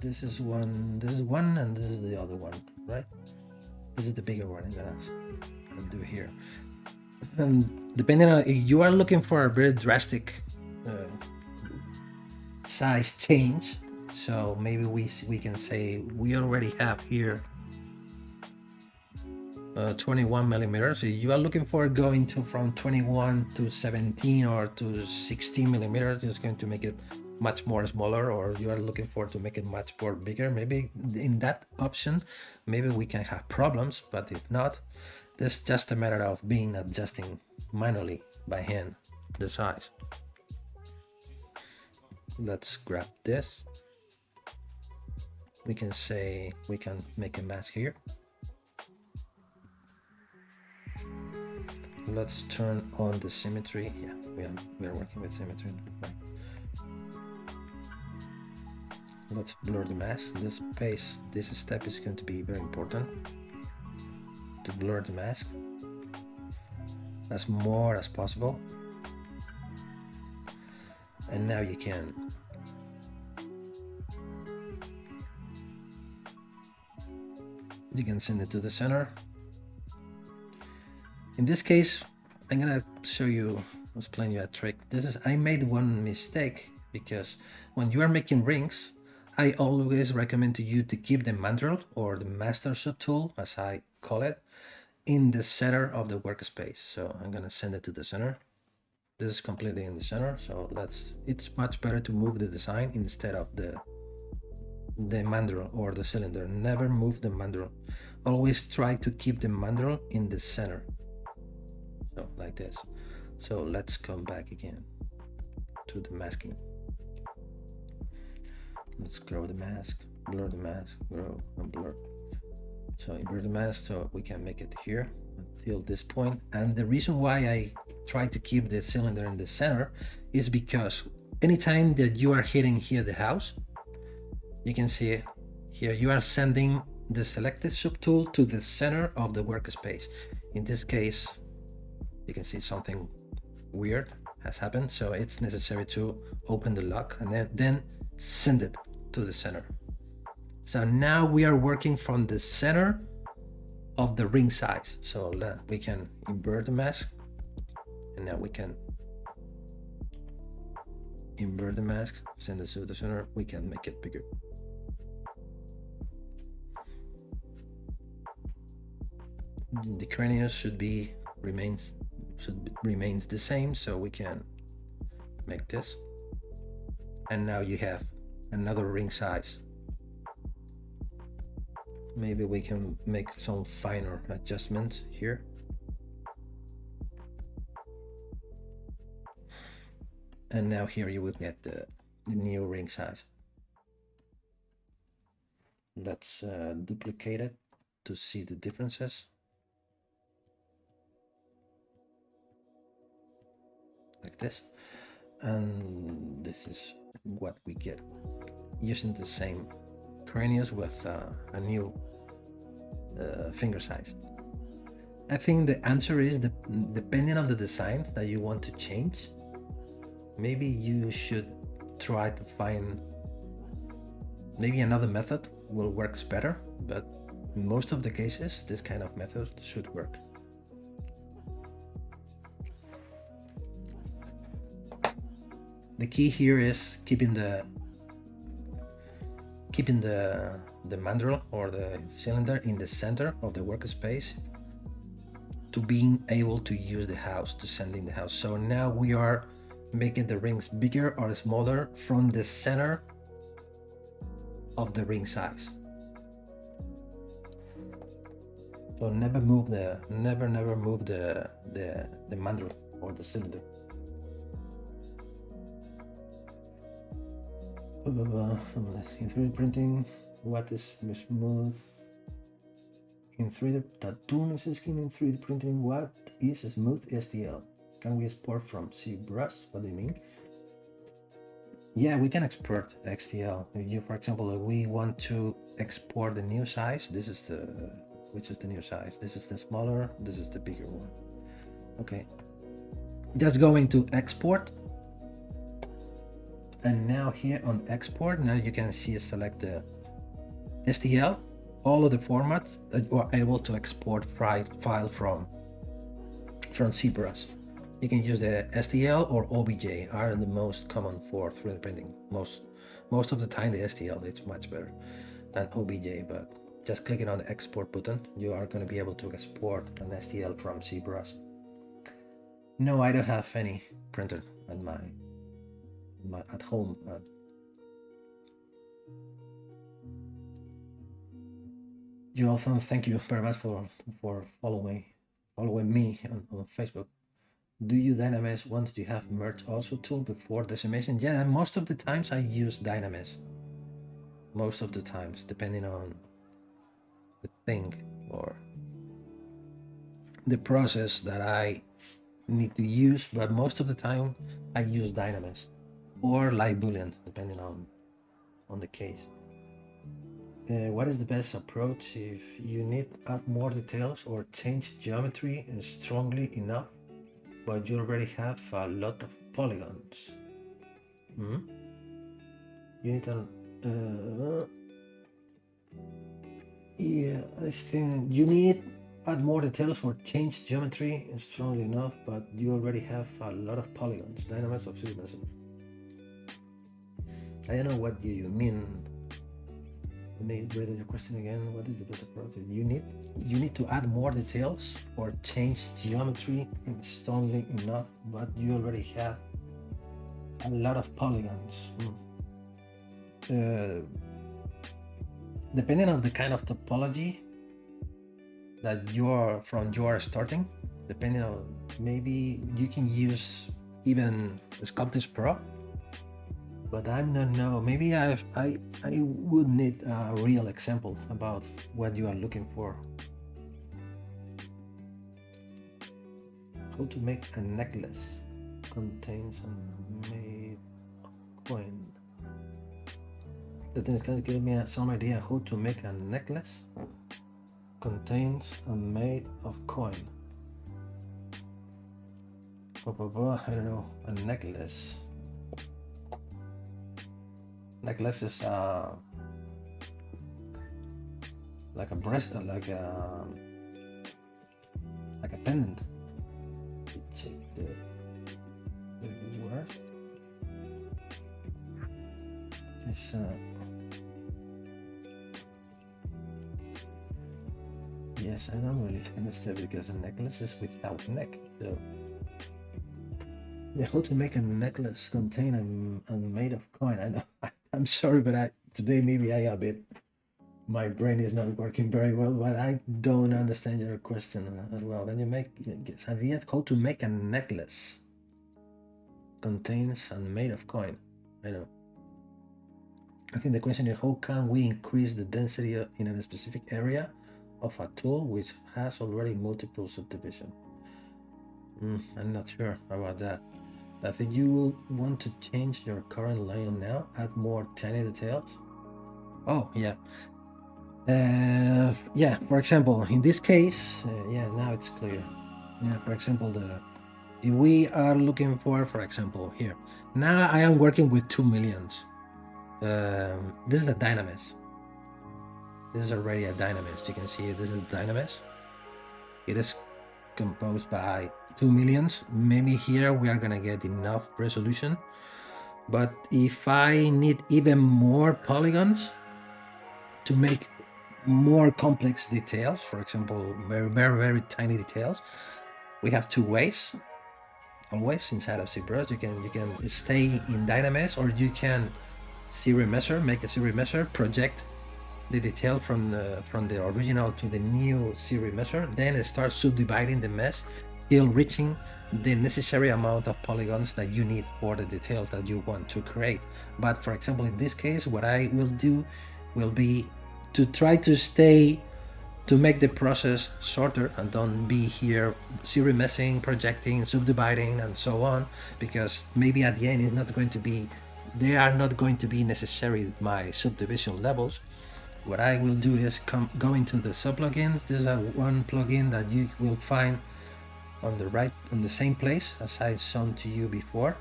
This is one, and this is the other one, right? This is the bigger one I'm gonna do here. And depending on, if you are looking for a very drastic size change, so maybe we can say we already have here 21 millimeters. If you are looking for going from 21 to 17 or to 16 millimeters, it's going to make it much more smaller, or you are looking for to make it much more bigger. Maybe in that option, maybe we can have problems, but if not, it's just a matter of being adjusting manually by hand the size. Let's grab this. We can say we can make a mask here. Let's turn on the symmetry. Yeah, we are working with symmetry. Let's blur the mask. This step is going to be very important to blur the mask as more as possible. And now you can send it to the center. In this case, I'm gonna show you, explain you a trick. I made one mistake, because when you are making rings, I always recommend to you to keep the mandrel, or the master subtool as I call it, in the center of the workspace. So I'm gonna send it to the center. This is completely in the center, so it's much better to move the design instead of the mandrel or the cylinder. Never move the mandrel. Always try to keep the mandrel in the center. So like this. So let's come back again to the masking. Let's grow the mask, blur the mask, grow and blur. So invert the mask so we can make it here until this point. And the reason why I try to keep the cylinder in the center is because anytime that you are hitting here the house, you can see here you are sending the selected subtool to the center of the workspace. In this case, you can see something weird has happened, so it's necessary to open the lock and then send it to the center. So now we are working from the center of the ring size. So we can invert the mask, and now we can invert the mask, send it to the center. We can make it bigger. The cranius should remains the same, so we can make this. And now you have another ring size. Maybe we can make some finer adjustments here. And now here you will get the new ring size. Let's duplicate it to see the differences. Like this. And this is what we get using the same cranius with a new finger size. I think the answer is depending on the design that you want to change, maybe you should try to find maybe another method will work better, but in most of the cases this kind of method should work. The key here is keeping the mandrel or the cylinder in the center of the workspace to being able to use the house, to send in the house. So now we are making the rings bigger or smaller from the center of the ring size. So never move the mandrel or the cylinder. In 3D printing, what is smooth? In 3D tattoo is asking in 3D printing, what is smooth STL? Can we export from ZBrush? What do you mean? Yeah, we can export XTL. If you, for example, if we want to export the new size, this is which is the new size? This is the smaller, this is the bigger one. Okay. Just going to export. And now here on export, now you can see select the STL, all of the formats that you are able to export file from ZBrush. You can use the STL or OBJ are the most common for 3D printing. Most of the time the STL is much better than OBJ, but just clicking on the export button, you are going to be able to export an STL from ZBrush. No, I don't have any printer at home. You also, thank you very much for following me on Facebook. Do you Dynamesh once you have merged also tool before decimation? Yeah, most of the times I use Dynamesh. Most of the times, depending on the thing or the process that I need to use, but most of the time I use Dynamesh or light boolean, depending on the case. What is the best approach if you need to add more details or change geometry strongly enough, but you already have a lot of polygons? You need to yeah, I think you need add more details or change geometry strongly enough, but you already have a lot of polygons. Dynamesh of sequences. I don't know what you mean. Let me read your question again. What is the best approach? You need to add more details or change geometry strongly enough, but you already have a lot of polygons. Depending on the kind of topology that you are starting, depending on, maybe you can use even Sculpting Pro, but I don't know. Maybe I would need a real example about what you are looking for. How to make a necklace contains a made coin. The thing is, can you give me some idea how to make a necklace contains a made of coin? I don't know. A necklace. Necklace is like a bracelet, like a pendant. Check the word. It's yes, I don't really understand because a necklace is without neck. So yeah, how to make a necklace contain and made of coin? I know. I'm sorry, but today maybe my brain is not working very well, but I don't understand your question as well. Then you make how to make a necklace contains and made of coin. I know. I think the question is how can we increase the density in a specific area of a tool which has already multiple subdivision. I'm not sure about that. I think you will want to change your current layer now, add more tiny details. Oh yeah. Yeah, for example, in this case, yeah, now it's clear. Yeah, for example, if we are looking for example, here. Now I am working with 2 millions. This is a dynamis. This is already a dynamis. You can see this is a dynamis. It is composed by 2 millions. Maybe here we are gonna get enough resolution. But if I need even more polygons to make more complex details, for example, very tiny details, we have 2 ways. Always inside of ZBrush, you can stay in dynamis, or you can series measure, make a series measure, project the detail from the original to the new series measure, then start subdividing the mesh till reaching the necessary amount of polygons that you need for the details that you want to create. But for example, in this case, what I will do will be to try to make the process shorter and don't be here series meshing, projecting, subdividing, and so on, because maybe at the end it's not going to be, they are not going to be necessary my subdivision levels. What I will do is go into the sub-plugins. This is one plugin that you will find on the right, on the same place as I shown to you before,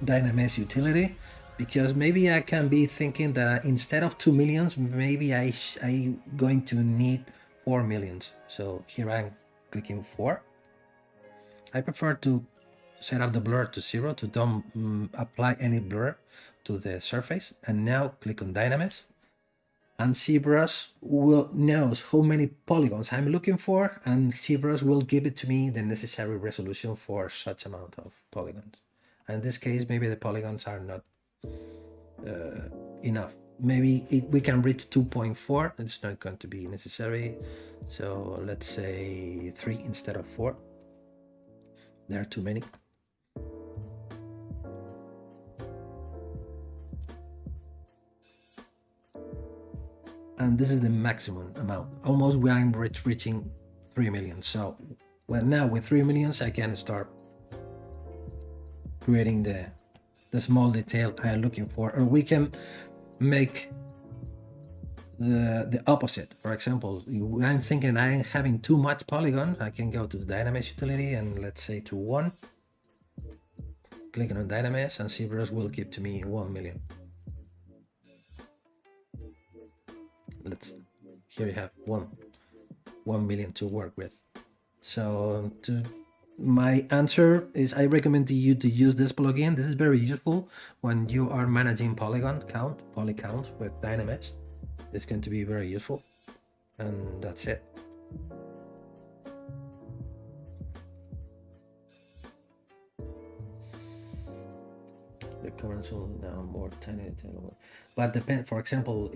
Dynamesh utility, because maybe I can be thinking that instead of 2 millions, maybe I going to need 4 millions. So here I'm clicking 4. I prefer to set up the blur to 0 to don't apply any blur to the surface. And now click on Dynamesh, and ZBrush knows how many polygons I'm looking for, and ZBrush will give it to me the necessary resolution for such amount of polygons. And in this case, maybe the polygons are not enough. Maybe we can reach 2.4. It's not going to be necessary. So let's say 3 instead of 4. There are too many. And this is the maximum amount. Almost we are reaching 3 million. So well, now with 3 millions, I can start creating the small detail I am looking for. Or we can make the opposite. For example, I'm thinking I'm having too much polygons. I can go to the Dynamesh utility and let's say to 1. Clicking on Dynamesh, and ZBrush will give to me 1 million. Here you have 1 million to work with. So my answer is I recommend you to use this plugin. This is very useful when you are managing poly counts with Dynamesh. It's going to be very useful, and that's it. The current now more tiny detail, but depend. For example,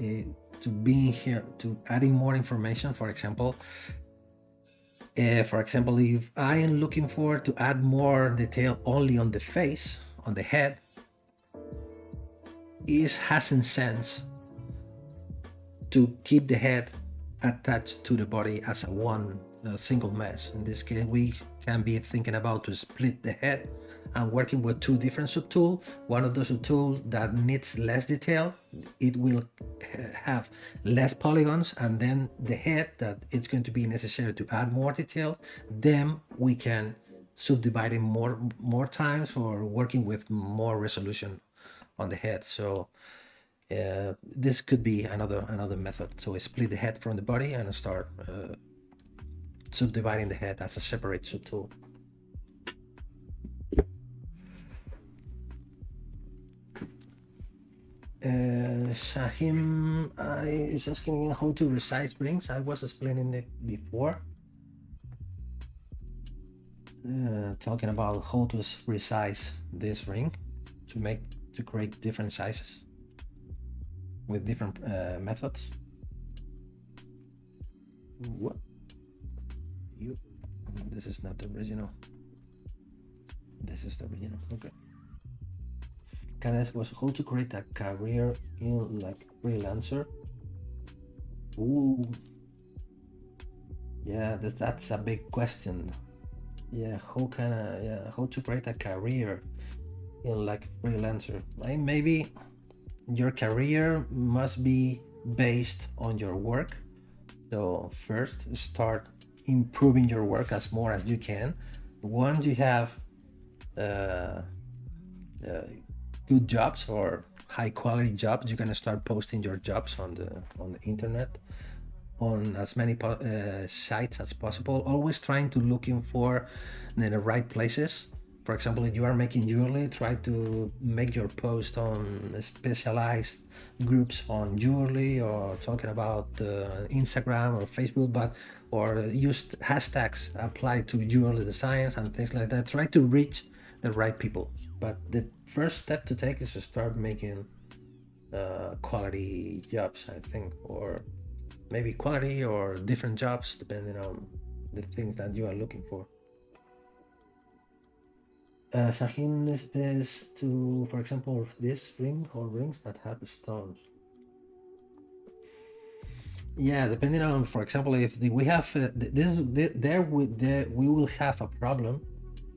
to being here to adding more information. For example, if I am looking for to add more detail only on the face, on the head, it hasn't sense to keep the head attached to the body as a single mesh. In this case, we can be thinking about to split the head and working with 2 different subtools. One of the subtools that needs less detail, it will have less polygons, and then the head that it's going to be necessary to add more detail, then we can subdivide it more times or working with more resolution on the head. So This could be another method. So I split the head from the body and start subdividing the head as a separate subtool. Shahim is asking how to resize rings. I was explaining it before, talking about how to resize this ring to create different sizes with different methods. What? This is not the original. This is the original. Okay. Kenneth was how to create a career in like freelancer. Ooh. Yeah, that's a big question. Yeah, how to create a career in like freelancer? Like maybe your career must be based on your work. So first start improving your work as more as you can. Once you have good jobs or high quality jobs, you're gonna start posting your jobs on the internet, on as many sites as possible, always trying to looking for the right places. For example, if you are making jewelry, try to make your post on specialized groups on jewelry, or talking about Instagram or Facebook, or use hashtags applied to jewelry designs and things like that. Try to reach the right people. But the first step to take is to start making quality jobs, I think, or maybe quality or different jobs depending on the things that you are looking for. Shaheen is best to, for example, this ring or rings that have stones. Yeah, depending on, for example, if we have we will have a problem,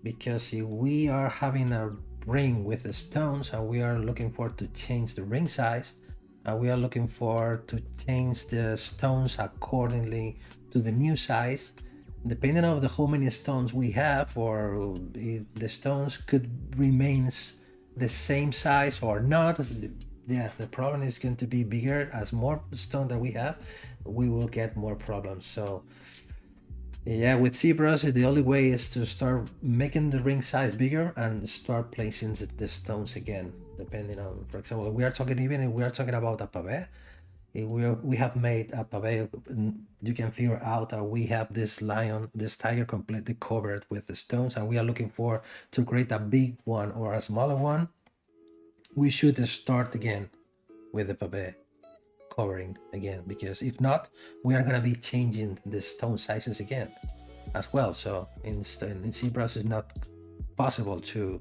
because if we are having a ring with the stones and we are looking for to change the ring size, and we are looking for to change the stones accordingly to the new size, depending on how many stones we have, or if the stones could remain the same size or not, yeah, the problem is going to be bigger. As more stone that we have, we will get more problems. So yeah, with ZBrush, the only way is to start making the ring size bigger and start placing the stones again, depending on, for example, we are talking about a pavé. If we have made a pavé, you can figure out that we have this lion, this tiger completely covered with the stones, and we are looking for to create a big one or a smaller one. We should start again with the pavé covering again, because if not, we are going to be changing the stone sizes again as well. So in ZBrush, it's not possible to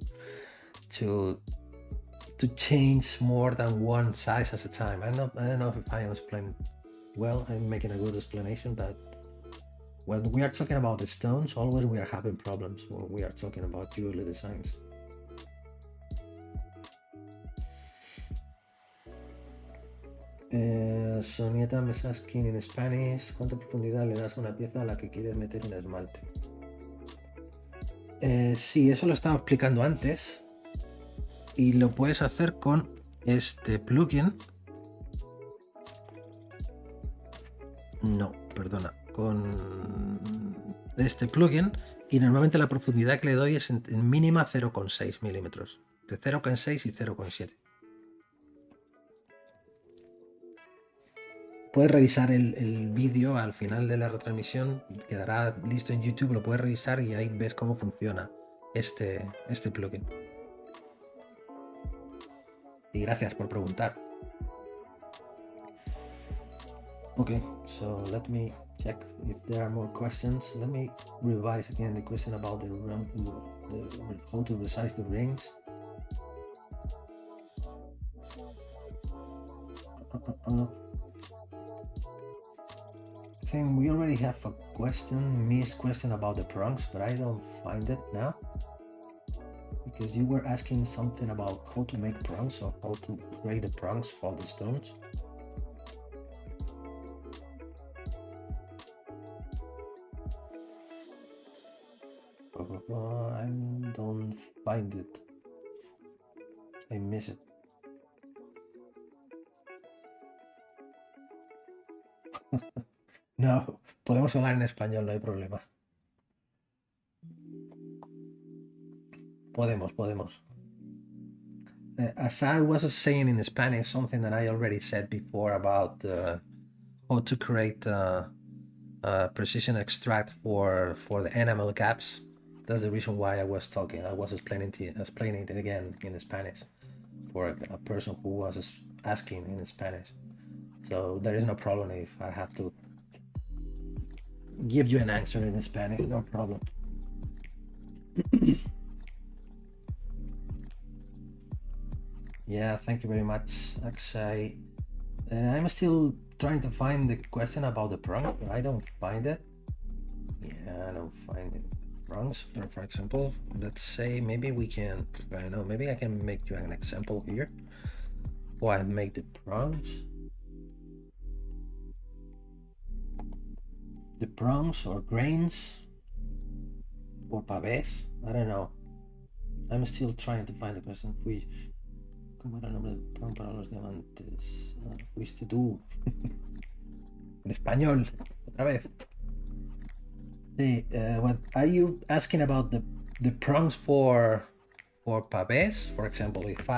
change more than one size at a time. I don't know if I am explaining well. I'm making a good explanation, but when we are talking about the stones, always we are having problems when we are talking about jewelry designs. Sonieta me está asking in Spanish, ¿cuánta profundidad le das a una pieza a la que quieres meter un esmalte? Sí, eso lo estaba explicando antes, y lo puedes hacer con este plugin. No, perdona, con este plugin, y normalmente la profundidad que le doy es en mínima 0,6 milímetros, de 0,6 y 0,7. Puedes revisar el vídeo al final de la retransmisión, quedará listo en YouTube, lo puedes revisar y ahí ves cómo funciona este plugin. Y gracias por preguntar. Okay, so let me check if there are more questions. Let me revise again the question about how to resize the rings. I think we already have a missed question about the prongs, but I don't find it now, because you were asking something about how to make prongs, or how to create the prongs for the stones. I don't find it. I miss it. No, podemos hablar en español, no hay problema. Podemos. As I was saying in Spanish, something that I already said before about how to create precision extract for the enamel gaps. That's the reason why I was talking. I was explaining it again in Spanish for a person who was asking in Spanish. So there is no problem if I have to give you an answer in Spanish, no problem. Yeah, thank you very much, Akshay. I'm still trying to find the question about the prong. I don't find it. Yeah, I don't find it. Prongs, for example, let's say maybe we can, I don't know, maybe I can make you an example here. Or I make the prongs. The prongs or grains or pavés, I don't know. I'm still trying to find the question. ¿Cómo era el nombre del prong para los diamantes? Fuiste tú. En español, otra vez. Sí, what are you asking about the prongs for pavés? For example, if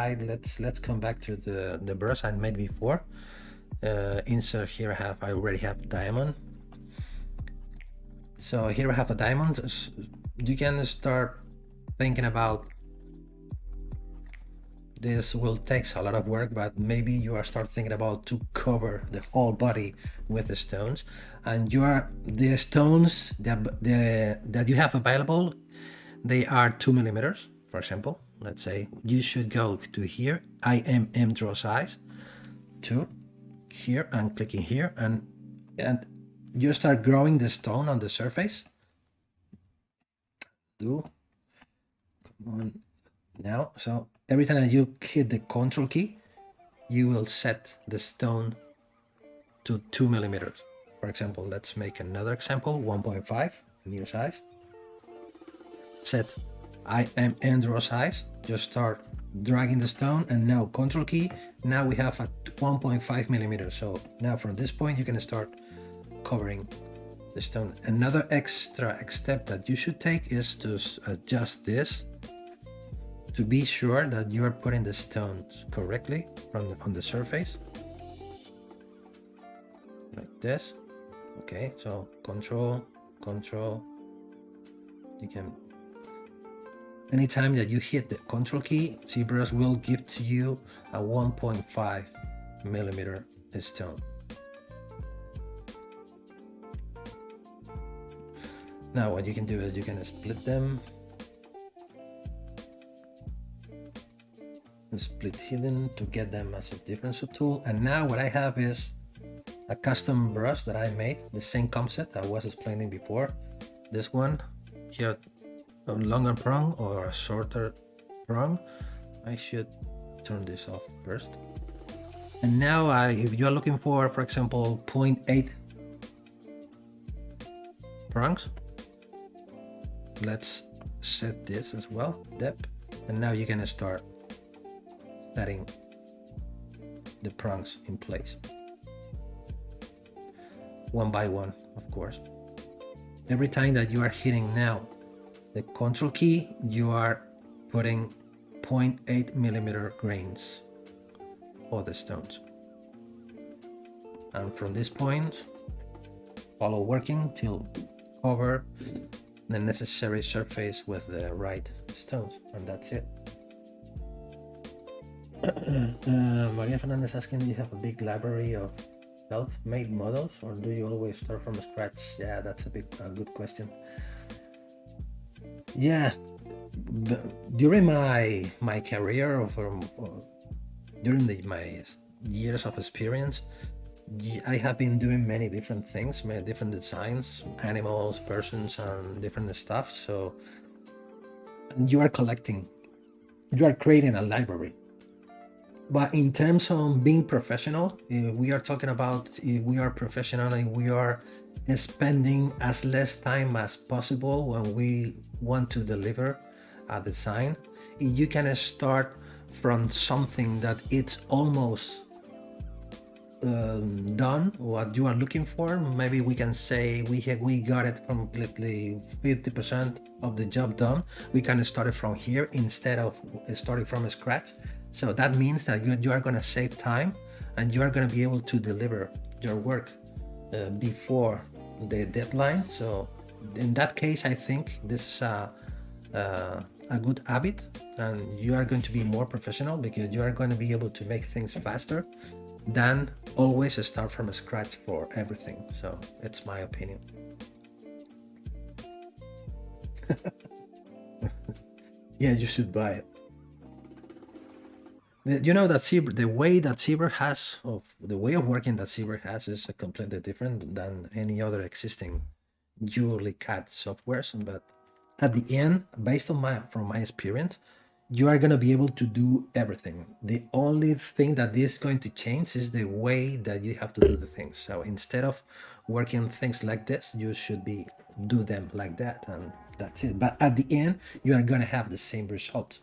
let's come back to the brush I made before. Insert here I already have diamond. So here I have a diamond. You can start thinking about this will take a lot of work, but maybe you are start thinking about to cover the whole body with the stones, and the stones that you have available, they are 2 millimeters, for example. Let's say you should go to here, IMM draw size, to here and clicking here, and you start growing the stone on the surface. Come on now. So every time that you hit the control key, you will set the stone to 2 millimeters. For example, let's make another example, 1.5, new size. Set IMM draw size, just start dragging the stone, and now control key, now we have a 1.5 millimeters. So now from this point, you can start covering the stone. Another extra step that you should take is to adjust this to be sure that you are putting the stones correctly on the surface, like this. Okay, so control, you can, anytime that you hit the control key, ZBrush will give to you a 1.5 millimeter stone. Now what you can do is you can split them, split hidden to get them as a different subtool. And now what I have is a custom brush that I made, the same concept I was explaining before. This one here, a longer prong or a shorter prong. I should turn this off first. And now if you're looking for example 0.8 prongs, let's set this as well, depth, and now you're gonna start setting the prongs in place one by one, of course. Every time that you are hitting now the control key, you are putting 0.8 millimeter grains for the stones, and from this point follow working till cover the necessary surface with the right stones, and that's it. Maria Fernandez asking, do you have a big library of self-made models, or do you always start from scratch? Yeah, that's a good question. Yeah, during my career or during my years of experience, I have been doing many different things, many different designs, animals, persons, and different stuff. So you are collecting, you are creating a library. But in terms of being professional, we are talking about if we are professional and we are spending as less time as possible when we want to deliver a design. You can start from something that it's almost done what you are looking for, maybe we can say we got it completely 50% of the job done. We can start it from here instead of starting from scratch. So that means that you are going to save time and you are going to be able to deliver your work before the deadline. So in that case, I think this is a good habit, and you are going to be more professional because you are going to be able to make things faster than always start from scratch for everything. So it's my opinion. Yeah, you should buy it. You know that the way that ZBrush has, of the way of working that ZBrush has, is completely different than any other existing purely CAD softwares. But at the end, based on from my experience, you are going to be able to do everything. The only thing that is going to change is the way that you have to do the things. So instead of working things like this, you should do them like that, and that's it. But at the end, you are going to have the same result.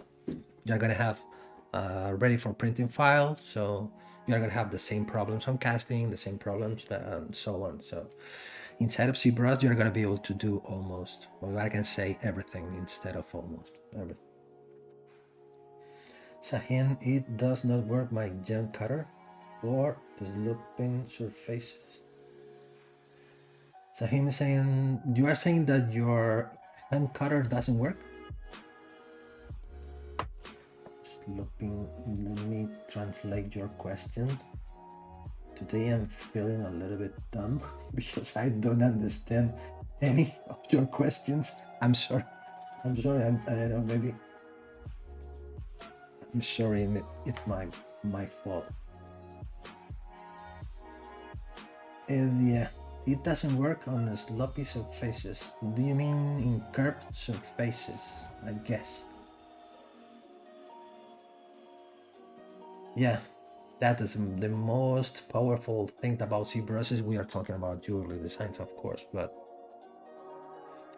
You're going to have ready for printing file, so you're going to have the same problems on casting, the same problems, and so on. So inside of ZBrush, you're going to be able to do almost, well, I can say everything instead of almost everything. Sahin, it does not work my gem cutter or looping surfaces. Sahin is saying, you are saying that your hand cutter doesn't work? Looping, let me translate your question. Today I'm feeling a little bit dumb because I don't understand any of your questions. I'm sorry. I don't know, maybe. I'm sorry, it's my fault. And yeah, it doesn't work on sloppy surfaces. Do you mean in curved surfaces? I guess. Yeah, that is the most powerful thing about ZBrush. We are talking about jewelry designs, of course, but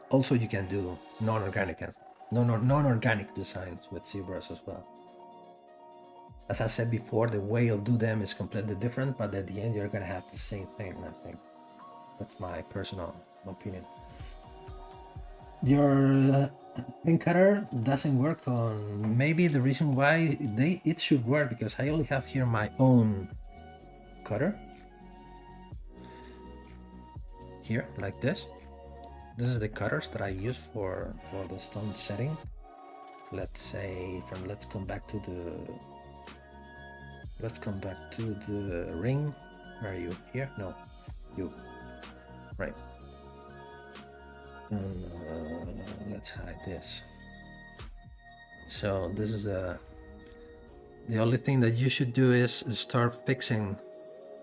also you can do non-organic designs with ZBrush as well. As I said before, the way you'll do them is completely different, but at the end you're gonna have the same thing, I think. That's my personal opinion. Your pen cutter doesn't work on, maybe the reason why it should work, because I only have here my own cutter. Here, like this. This is the cutters that I use for the stone setting. Let's say let's come back to the ring. Where are you? Here? No, you. Right. Let's hide this. So this is the only thing that you should do is start fixing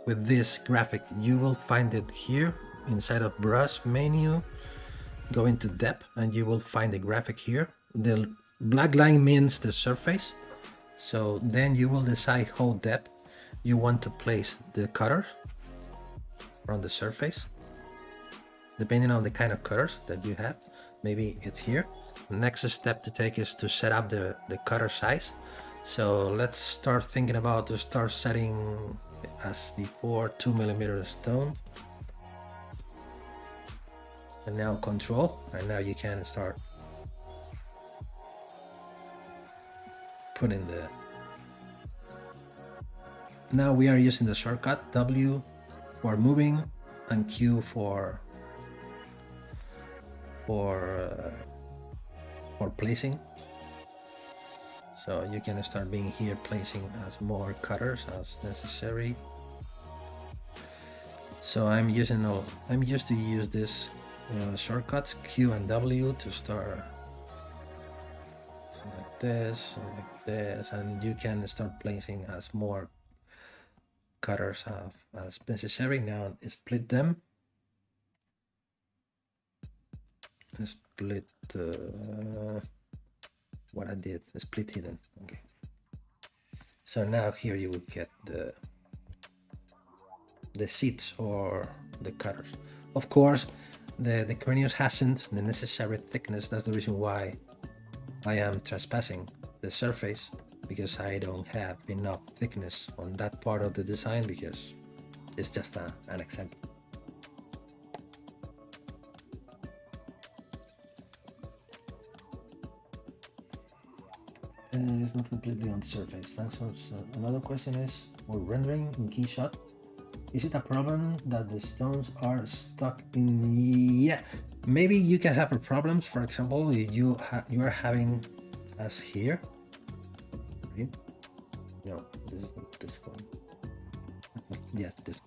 with this graphic. You will find it here inside of brush menu, go into depth, and you will find the graphic here. The black line means the surface. So then you will decide how depth you want to place the cutter on the surface, depending on the kind of cutters that you have. Maybe it's here. The next step to take is to set up the cutter size. So let's start thinking about to start setting as before 2mm stone. And now control, and now you can start putting the. Now we are using the shortcut W for moving and Q for placing. So you can start being here placing as more cutters as necessary. So I'm used to use this shortcuts Q and W to start like this, and you can start placing as more cutters as necessary. Now split them. Split what I did, split hidden. Okay. So now here you will get the seats or the cutters. Of course, the cranius hasn't the necessary thickness. That's the reason why I am trespassing the surface, because I don't have enough thickness on that part of the design, because It's just an example. It's not completely on the surface. Thanks. So another question is, we're rendering in KeyShot. Is it a problem that the stones are stuck in? Yeah, maybe you can have problems. For example, you are having as here. Right? No, this is not this one. Yeah, this.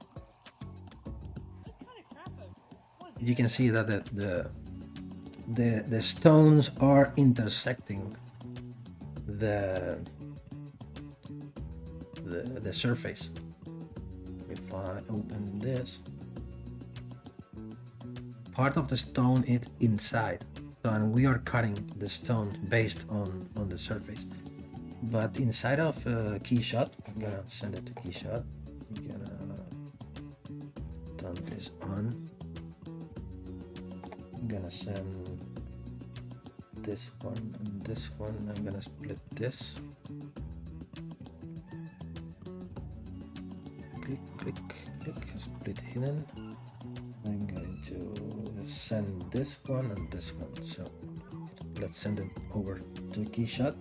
You can see that the stones are intersecting the surface. If I open this, part of the stone is inside, and we are cutting the stone based on the surface. But inside of KeyShot, I'm gonna send it to KeyShot. I'm gonna turn this on. I'm gonna send this one and this one. I'm gonna split this. Click, click, click, split hidden. I'm going to send this one and this one. So let's send it over to KeyShot.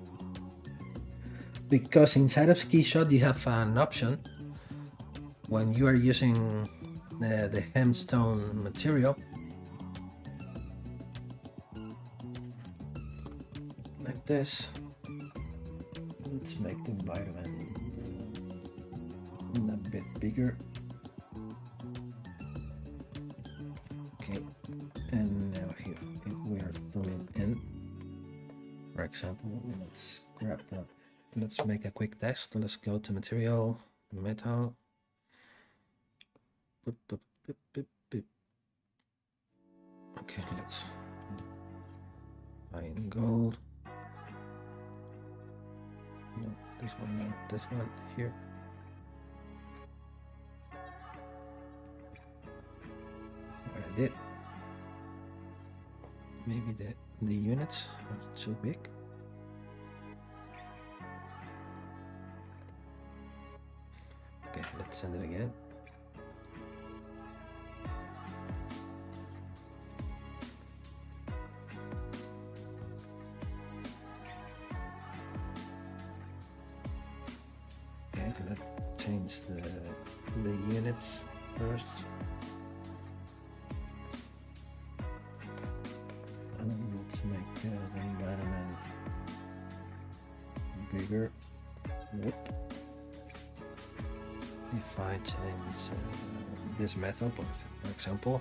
Because inside of KeyShot you have an option when you are using the hemstone material, like this. Let's make the environment a bit bigger. Okay, and now here, if we are zooming in, for example, let's grab that. Let's make a quick test. Let's go to material, metal. Boop, boop, boop, boop, boop. Okay, let's find gold. No, this one, no, this one here. I did. Maybe the units are too big. Okay, let's send it again. Okay, let's change the units first. Let's make the environment bigger. Yep. If I change this method, for example,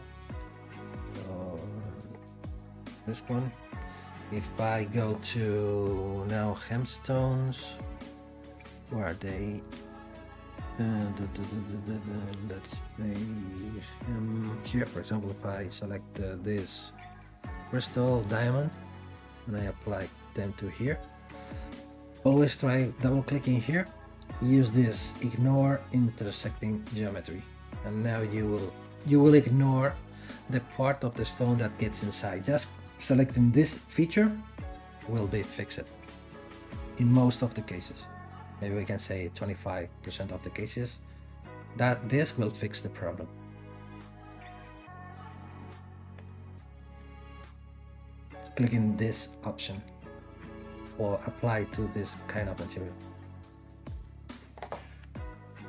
this one, if I go to now gemstones, where are they? Let's make here, for example, if I select this crystal diamond and I apply them to here, always try double clicking here, use this ignore intersecting geometry, and now you will ignore the part of the stone that gets inside. Just selecting this feature will be fixed in most of the cases. Maybe we can say 25% of the cases that this will fix the problem. Clicking this option or apply to this kind of material.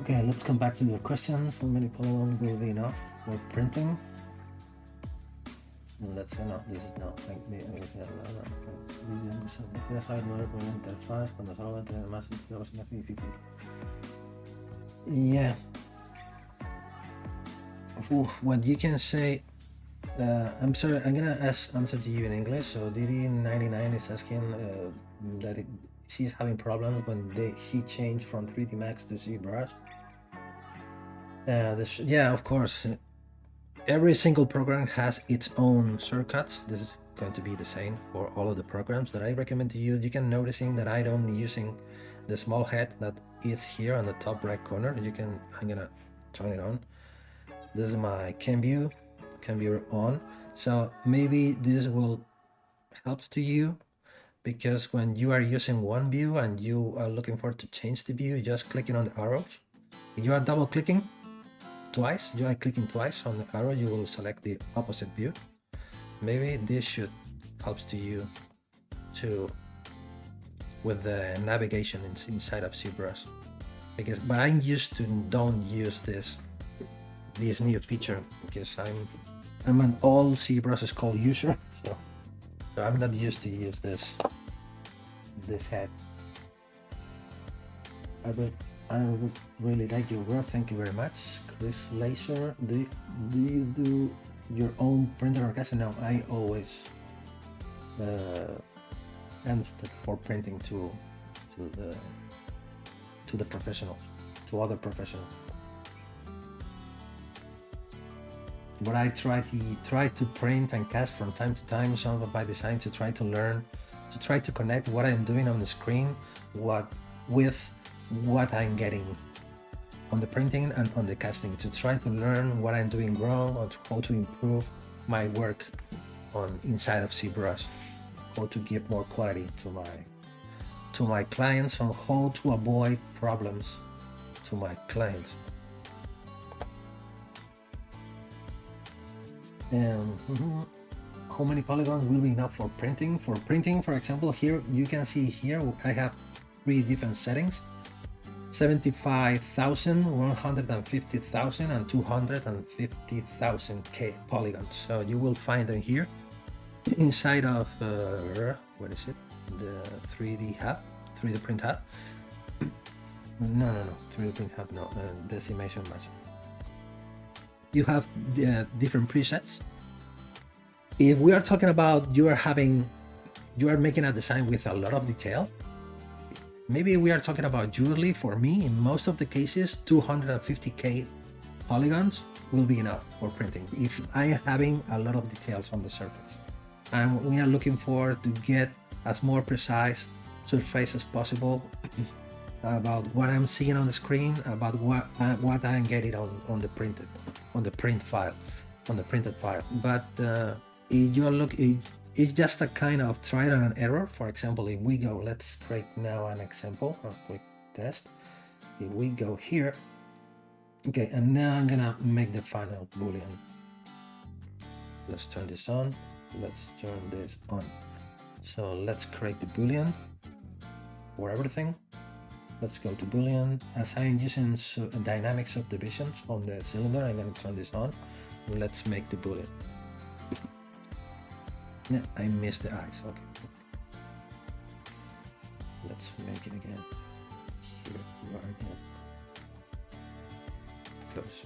Okay, let's come back to your questions. How many polygons will be enough for printing? Let's say no, this is not like yeah. What you can say, I'm sorry, I'm gonna answer to you in English. So DD99 is asking that she's having problems when she changed from 3D Max to ZBrush. Yeah, of course. Every single program has its own shortcuts. This is going to be the same for all of the programs that I recommend to you. You can noticing that I don't using the small head that is here on the top right corner. I'm gonna turn it on. This is my cam view on. So maybe this will helps to you, because when you are using one view and you are looking for to change the view, just clicking on the arrows. You are double clicking twice, you are clicking twice on the arrow, you will select the opposite view. Maybe this should help to you to with the navigation inside of ZBrush, but I'm used to don't use this new feature because I'm an old ZBrush Sculpt user, so I'm not used to use this head. I would really like your work. Thank you very much, Chris Laser. Do you do your own printer or custom? No, I always understood for printing to the professionals, to other professionals. But I try to print and cast from time to time, some of by design, to try to learn, to try to connect what I'm doing on the screen with what I'm getting on the printing and on the casting, to try to learn what I'm doing wrong or how to improve my work inside of ZBrush, how to give more quality to my clients, on how to avoid problems to my clients. And how many polygons will be enough for printing? For printing, for example, here you can see here I have 3 different settings: 75,000, 150,000, and 250,000 polygons. So you will find them here inside of what is it? The 3D print hub. No, 3D print hub, no, decimation match. You have different presets. If we are talking about you are making a design with a lot of detail, maybe we are talking about jewelry. For me, in most of the cases, 250k polygons will be enough for printing if I am having a lot of details on the surface, and we are looking for to get as more precise surface as possible about what I'm seeing on the screen, about what I'm getting on the printed file. But if you look, it's just a kind of trial and error. For example, if we go, let's create now an example, a quick test. If we go here, okay, and now I'm gonna make the final boolean. Let's turn this on. Let's turn this on. So let's create the boolean for everything. Let's go to boolean. As I'm using dynamic subdivisions on the cylinder, I'm going to turn this on. Let's make the boolean. Yeah, I missed the eyes. Okay. Let's make it again. Here we are again. Close.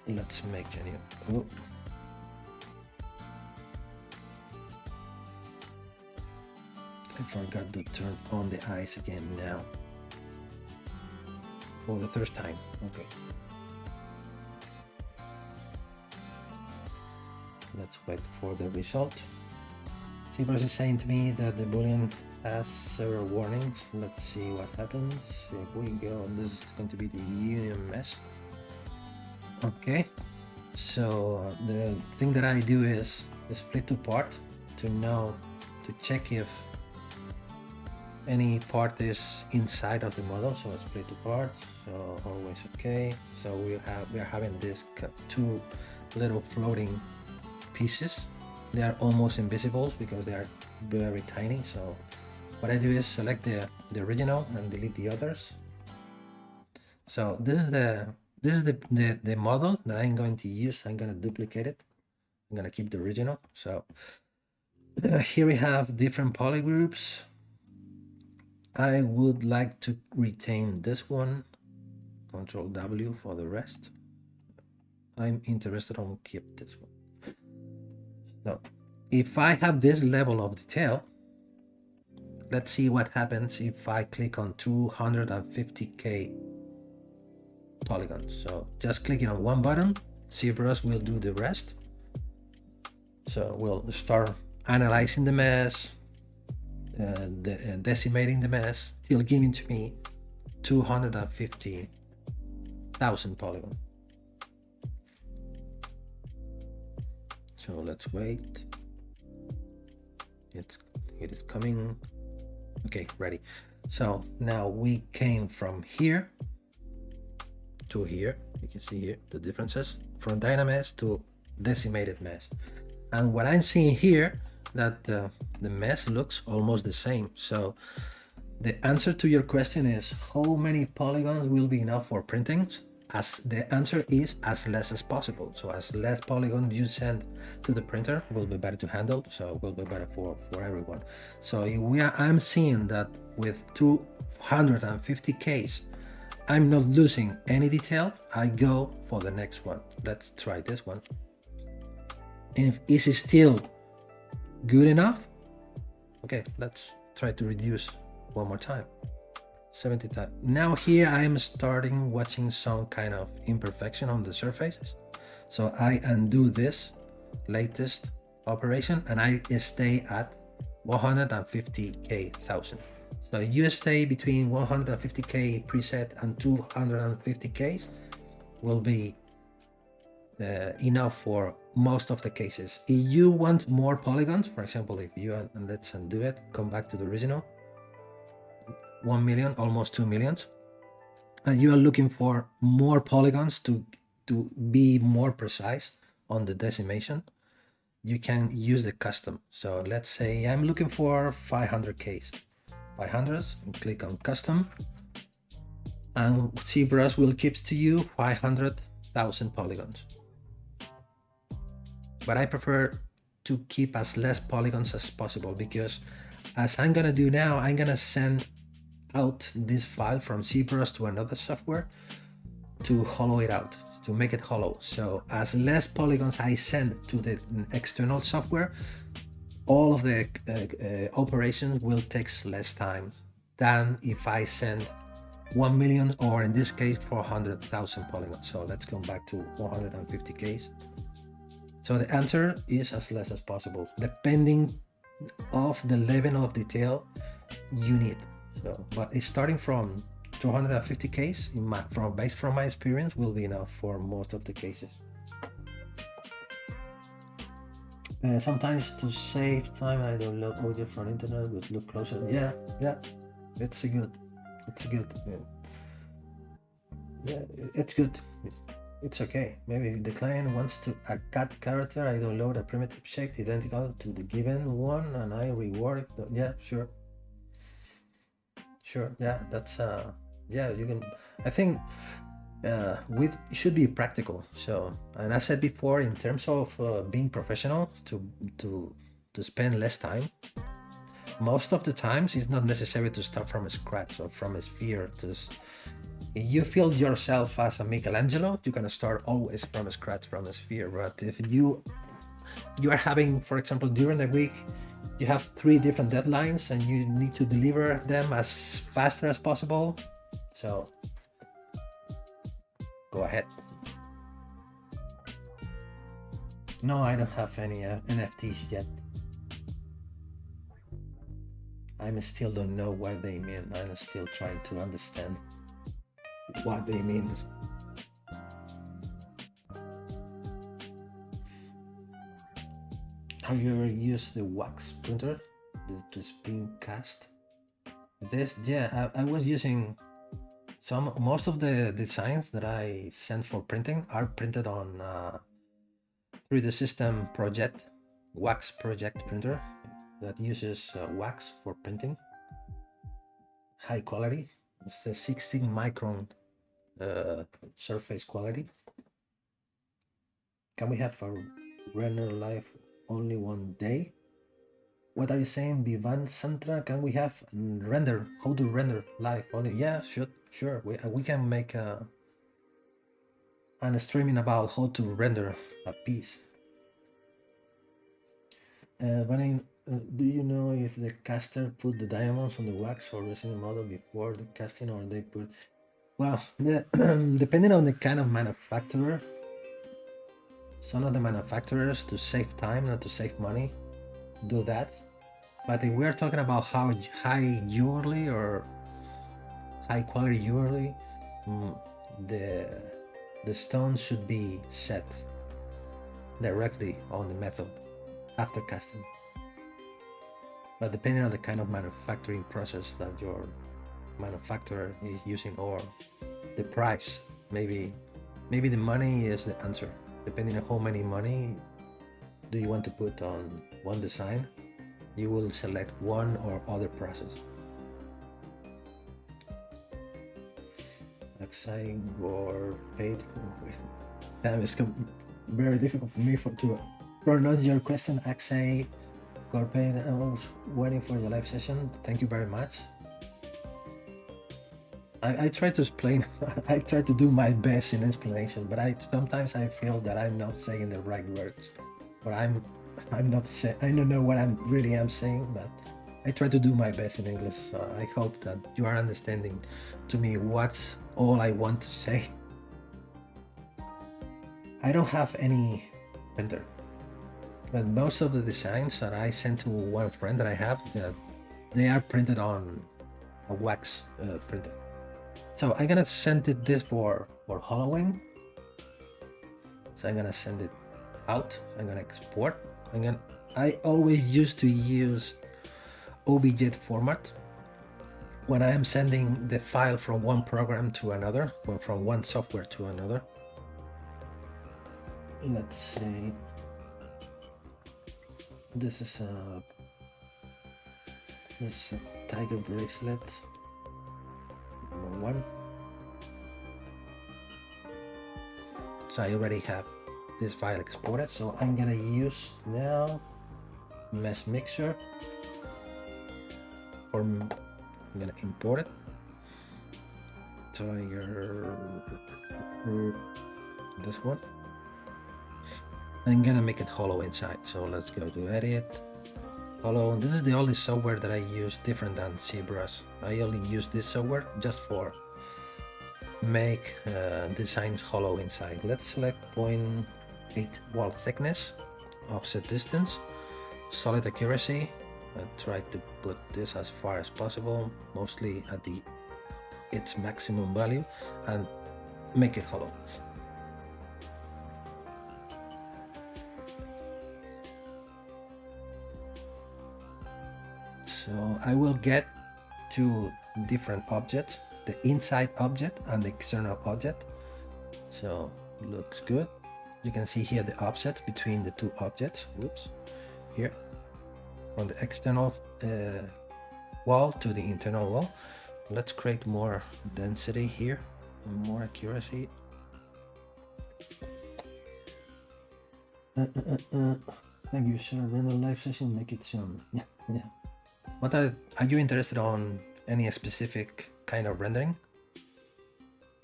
Let's make a new. Oh. I forgot to turn on the eyes again now. For the third time. Okay. Let's wait for the result. ZBrush is saying to me that the boolean has several warnings. Let's see what happens. If we go, this is going to be the union mesh. Okay. So the thing that I do is split to part to check if any part is inside of the model. So split to parts, so always okay. So we are having this 2 little floating pieces. They are almost invisible because they are very tiny. So what I do is select the original and delete the others. So this is the model that I'm going to use. I'm going to duplicate it. I'm going to keep the original. So here we have different polygroups. I would like to retain this one. Control W for the rest. I'm interested on keep this one. So if I have this level of detail, let's see what happens if I click on 250k polygons. So just clicking on one button, ZBrush will do the rest. So we'll start analyzing the mesh, decimating the mesh till giving to me 250,000 polygons. So let's wait. It is coming. Okay, ready. So now we came from here to here. can see here the differences from Dynamesh to decimated mesh. And what I'm seeing here, that the mesh looks almost the same. So the answer to your question is how many polygons will be enough for printing? As the answer is as less as possible. So as less polygons you send to the printer will be better to handle, so will be better for everyone. So I'm seeing that with 250Ks I'm not losing any detail. I go for the next one. Let's try this one. And if is it still good enough, okay, let's try to reduce one more time. 70 times. Now here I am starting watching some kind of imperfection on the surfaces. So I undo this latest operation and I stay at 150K thousand. So you stay between 150K preset and 250Ks will be enough for most of the cases. If you want more polygons, for example, if you, and let's undo it, come back to the original, 1 million, almost 2 millions, and you are looking for more polygons to be more precise on the decimation, you can use the custom. So let's say I'm looking for 500Ks, 500s, and click on custom, and ZBrush will keep to you 500,000 polygons. But I prefer to keep as less polygons as possible, because as I'm gonna do now, I'm gonna send out this file from ZBrush to another software to hollow it out, to make it hollow. So as less polygons I send to the external software, all of the operations will take less time than if I send 1 million, or in this case 400,000 polygons. So let's come back to 150Ks. So the answer is as less as possible, depending of the level of detail you need. So, but it's starting from 250Ks from my experience will be enough for most of the cases. Sometimes to save time, I download audio from internet with look closer. Yeah, it's good. Yeah, it's good. It's okay. Maybe the client wants to a cut character, I download a primitive shape identical to the given one and I rework it. Yeah, sure. Yeah, that's yeah, you can. I think we should be practical. So, and I said before, in terms of being professional, to spend less time. Most of the times, it's not necessary to start from scratch or from a sphere. If you feel yourself as a Michelangelo, you're gonna start always from scratch, from a sphere. But if you are having, for example, during the week, you have 3 different deadlines and you need to deliver them as fast as possible. So go ahead. No, I don't have any NFTs yet. I still don't know what they mean. I'm still trying to understand what they mean. Have you ever used the wax printer to spin cast? This, yeah, I was using most of the designs that I sent for printing are printed on 3D System project, wax project printer that uses wax for printing. High quality. It's the 16 micron surface quality. Can we have a render live only one day? What are you saying, Vivan Santra? Can we have render? How to render live only? Yeah, sure. We can make a streaming about how to render a piece. Do you know if the caster put the diamonds on the wax or resin model before the casting, or they put? Well, yeah, depending on the kind of manufacturer. Some of the manufacturers, to save time and to save money, do that. But if we're talking about how high jewelry or high quality jewelry, the stone should be set directly on the method after casting. But depending on the kind of manufacturing process that your manufacturer is using, or the price, maybe maybe the money is the answer. Depending on how many money do you want to put on one design, you will select one or other process. Axai or paid. Damn, it's very difficult for me to pronounce your question. Axai or paid. I was waiting for your live session. Thank you very much. I try to explain. I try to do my best in explanation, but sometimes I feel that I'm not saying the right words, or I'm not saying. I don't know what I'm really saying, but I try to do my best in English. So I hope that you are understanding to me what's all I want to say. I don't have any printer, but most of the designs that I sent to one friend that I have, they are printed on a wax printer. So I'm gonna send it this for Halloween. So I'm gonna send it out. I'm gonna export. I always used to use OBJ format when I am sending the file from one program to another, or from one software to another. Let's say this is a tiger bracelet number 1. So I already have this file exported, so I'm gonna use now mesh mixer, or I'm gonna import it. Tiger, this one. I'm gonna make it hollow inside, so let's go to edit, hollow. This is the only software that I use different than ZBrush. I only use this software just for make designs hollow inside. Let's select 0.8 wall thickness, offset distance, solid accuracy. I try to put this as far as possible, mostly at its maximum value, and make it hollow. So I will get 2 different objects, the inside object and the external object. So looks good. You can see here the offset between the 2 objects. Whoops, here from the external wall to the internal wall. Let's create more density here, more accuracy. Thank you, sir. Render live session, make it soon. Yeah. What are you interested on any specific kind of rendering?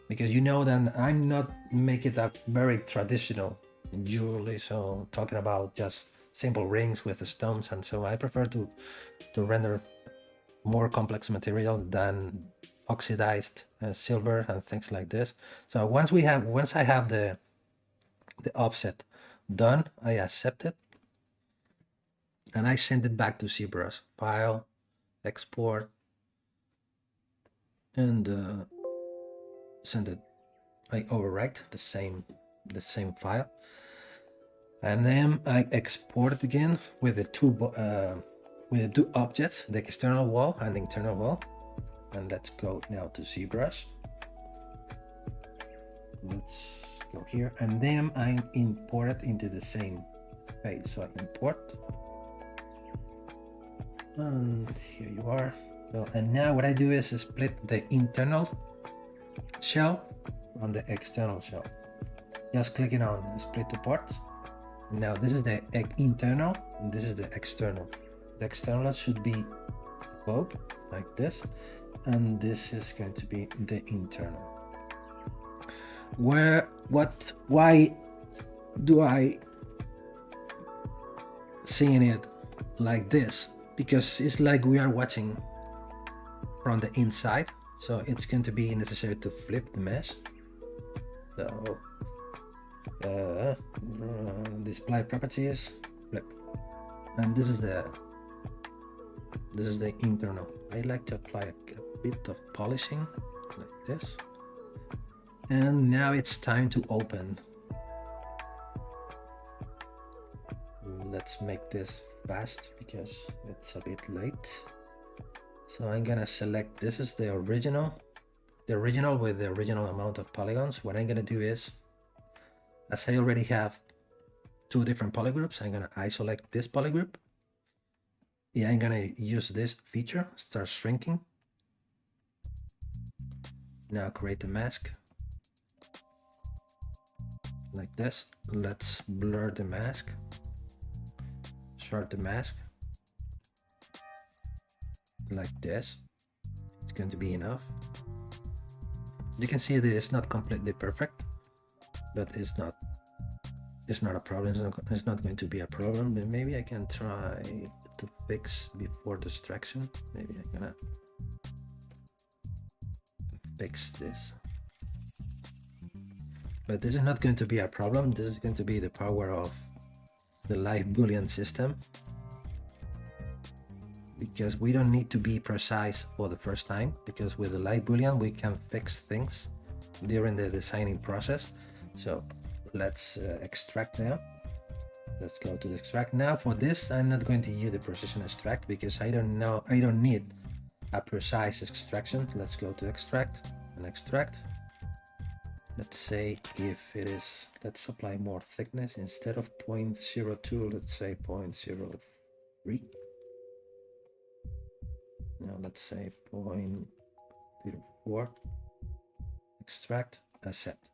Because you know that I'm not making that very traditional jewelry, so talking about just simple rings with the stones, and so I prefer to render more complex material than oxidized silver and things like this. So once I have the offset done, I accept it and I send it back to ZBrush. File, export, and send it. I overwrite the same file, and then I export it again with the two objects, the external wall and the internal wall. And let's go now to ZBrush. Let's go here, and then I import it into the same page. So I import, and here you are. So, and now what I do is split the internal shell on the external shell. Just clicking on split to parts. Now this is the internal and this is the external. The external should be above like this, and this is going to be the internal. Why do I seeing it like this? Because it's like we are watching from the inside, so it's going to be necessary to flip the mesh. So display properties, flip, and this is the internal. I like to apply a bit of polishing like this, and now it's time to open. Let's make this fast because it's a bit late. So I'm gonna select, this is the original with the original amount of polygons. What I'm gonna do is as I already have two different polygroups, I'm gonna isolate this polygroup. Yeah, I'm gonna use this feature, start shrinking. Now create a mask like this. Let's blur the mask, short the mask like this. It's going to be enough. You can see that it's not completely perfect, but it's not a problem. It's not going to be a problem. But maybe I can try to fix before the extraction. Maybe I'm gonna fix this. But this is not going to be a problem. This is going to be the power of the live Boolean system, because we don't need to be precise for the first time, because with the live Boolean we can fix things during the designing process. So let's extract now. Let's go to the extract. Now for this, I'm not going to use the precision extract because I don't need a precise extraction. Let's go to extract and extract. Let's say if it is, let's apply more thickness. Instead of 0.02, let's say 0.03. Now let's say 0.04. Extract, accept.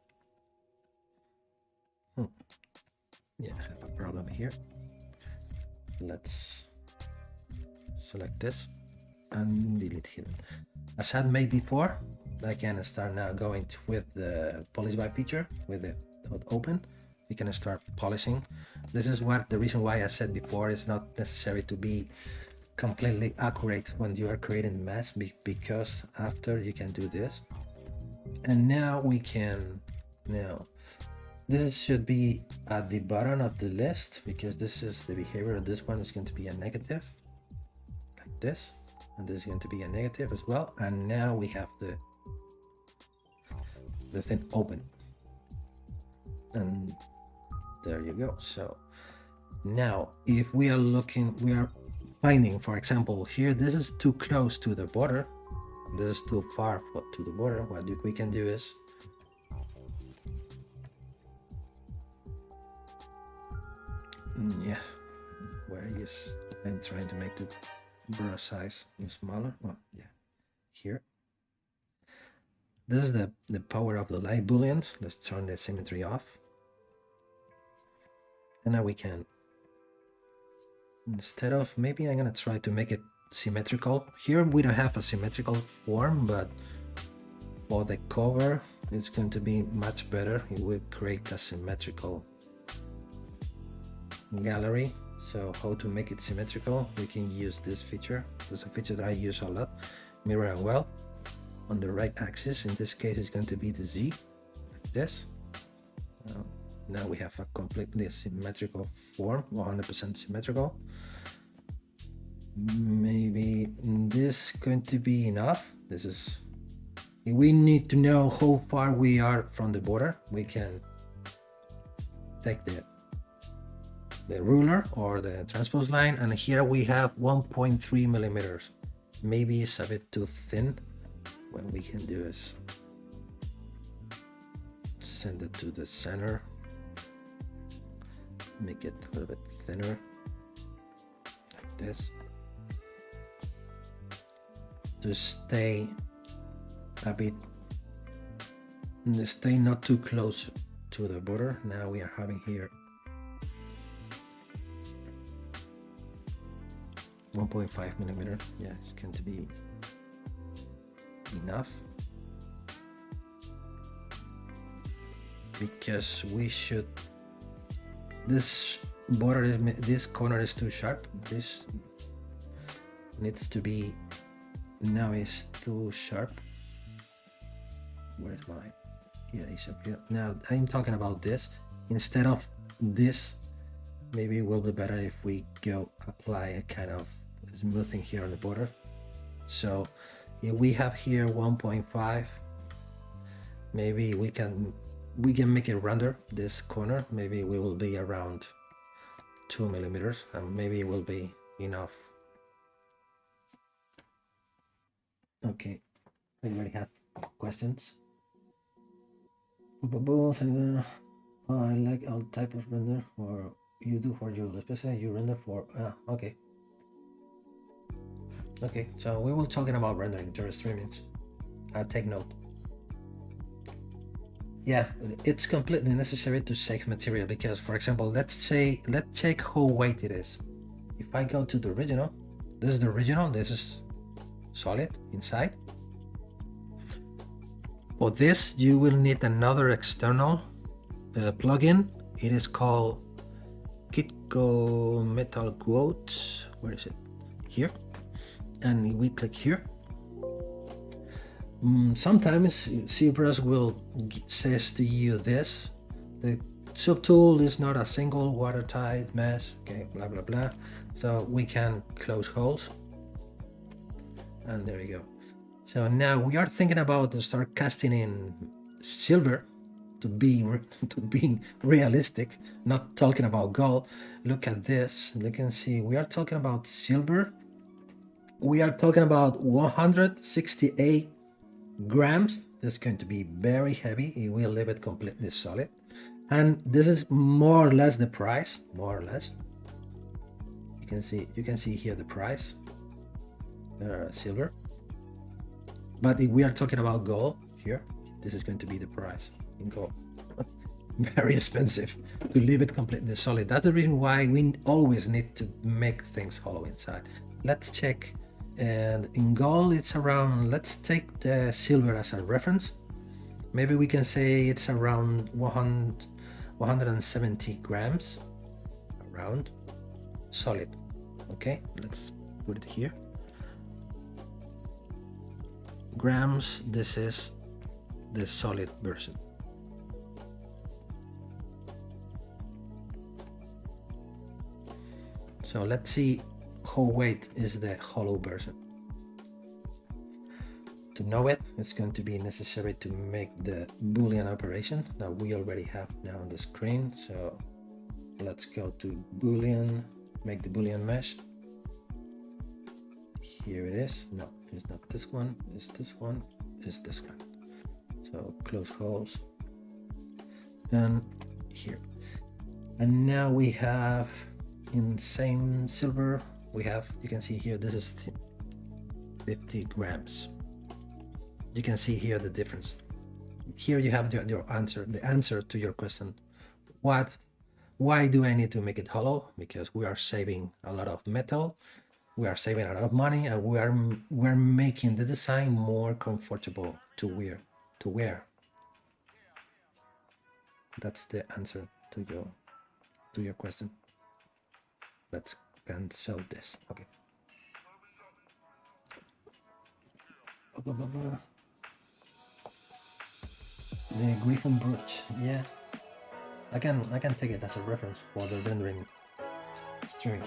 Yeah, I have a problem here. Let's select this and delete hidden. As I made before, I can start now going with the polish by feature with it open. We can start polishing. This is what the reason why I said before it's not necessary to be completely accurate when you are creating the mask, because after you can do this. And now we can, now this should be at the bottom of the list, because this is the behavior of this one is going to be a negative like this, and this is going to be a negative as well. And now we have the thing open, and there you go. So now if we are looking, we are finding, for example, here this is too close to the border, this is too far to the border. What we can do is where is, I'm trying to make the brush size smaller. Well, yeah, here. This is the power of the live booleans. Let's turn the symmetry off. And now we can, instead of, maybe I'm gonna try to make it symmetrical. Here we don't have a symmetrical form, but for the cover it's going to be much better. It will create a symmetrical gallery. So how to make it symmetrical? We can use this feature. It's a feature that I use a lot. Mirror and well on the right axis. In this case, it's going to be the Z, like this. Now we have a completely symmetrical form, 100% symmetrical. Maybe this is going to be enough. This is, if we need to know how far we are from the border, we can take the ruler or the transpose line, and here we have 1.3 millimeters. Maybe it's a bit too thin. What we can do is send it to the center, make it a little bit thinner like this to stay a bit, stay not too close to the border. Now we are having here 1.5 millimeter. Yeah, it's going to be enough, because we should, this border is, this corner is too sharp. This needs to be, now is too sharp. Where's my, yeah, it's up here. Now I'm talking about this instead of this. Maybe it will be better if we go apply a kind of smoothing here on the border. So if we have here 1.5, maybe we can make it rounder, this corner. Maybe we will be around 2 millimeters, and maybe it will be enough. Okay, anybody have questions? Oh, I like all type of render for you do for you, especially you render for okay. Okay, so we will talking about rendering during streamings. Take note. Yeah, it's completely necessary to save material because, for example, let's check how weight it is. If I go to the original, this is the original, this is solid inside. For this, you will need another external plugin. It is called Kitco Metal Quotes. Where is it? Here. And we click here. Sometimes ZBrush will says to you this: the subtool is not a single watertight mesh. Okay, blah blah blah. So we can close holes, and there you go. So now we are thinking about to start casting in silver to be realistic, not talking about gold. Look at this. You can see we are talking about silver. We are talking about 168 grams. This is going to be very heavy. It will leave it completely solid. And this is more or less the price, more or less. You can see here the price, silver. But if we are talking about gold here, this is going to be the price in gold. Very expensive to leave it completely solid. That's the reason why we always need to make things hollow inside. Let's check. And in gold, it's around, let's take the silver as a reference. Maybe we can say it's around 170 grams, around solid. Okay, let's put it here. Grams, this is the solid version. So let's see how weight is the hollow version. To know it, it's going to be necessary to make the Boolean operation that we already have now on the screen. So let's go to Boolean, make the Boolean mesh. Here it is. No, it's not this one. It's this one. It's this one. So close holes. And here. And now we have in the same silver, we have, you can see here, this is 50 grams. You can see here the difference. Here you have your answer, the answer to your question. Why do I need to make it hollow? Because we are saving a lot of metal, we are saving a lot of money, and we're making the design more comfortable to wear. That's the answer to your question. Let's can show this. Okay. The Griffin brooch, yeah. I can take it as a reference for the rendering string.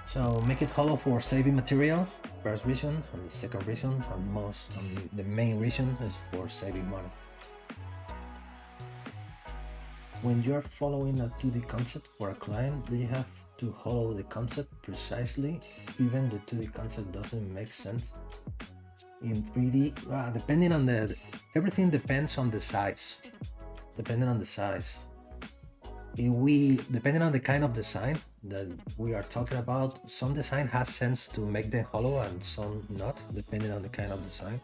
So make it hollow for saving material, first reason, and the second reason, and the main reason is for saving money. When you're following a 2D concept for a client, do you have to hollow the concept precisely, even the 2D concept doesn't make sense? In 3D, depending on everything depends on the size. Depending on the size. Depending on the kind of design that we are talking about, some design has sense to make them hollow and some not, depending on the kind of design.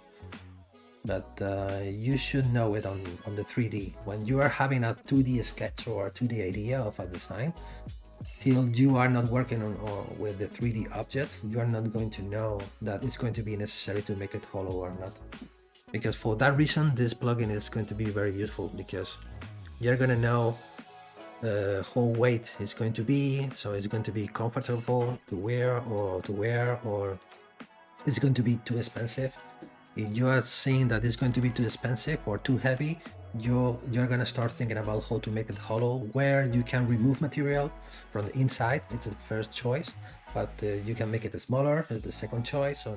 But you should know it on the 3D. When you are having a 2D sketch or a 2D idea of a design, till you are not working with the 3D object, you are not going to know that it's going to be necessary to make it hollow or not. Because for that reason, this plugin is going to be very useful, because you're going to know how weight is going to be, so it's going to be comfortable to wear, or it's going to be too expensive. If you are seeing that it's going to be too expensive or too heavy, you're going to start thinking about how to make it hollow, where you can remove material from the inside. It's the first choice, but you can make it smaller as the second choice. So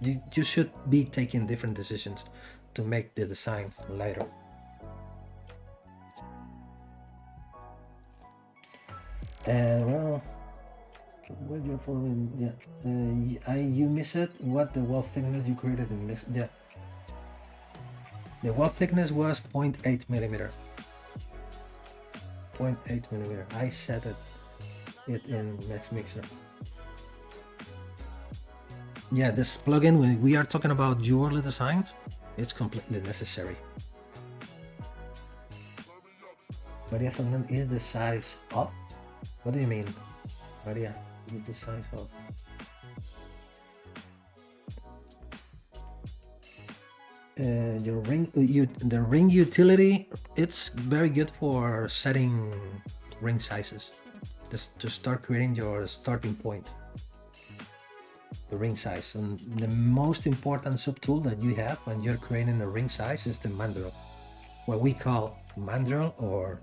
you should be taking different decisions to make the design lighter. Well, what you're following, yeah. You missed it. What the wall thickness you created in this? Yeah. The wall thickness was 0.8 millimeter. 0.8 millimeter. I set it in Max Mixer. Yeah, this plugin, when we are talking about jewelry designs, it's completely necessary. Maria Fernandez, is the size up? What do you mean, Maria? Is the size up? Your ring, the ring utility, it's very good for setting ring sizes. Just to start creating your starting point. The ring size, and the most important subtool that you have when you're creating a ring size is the Mandrel, what we call Mandrel, or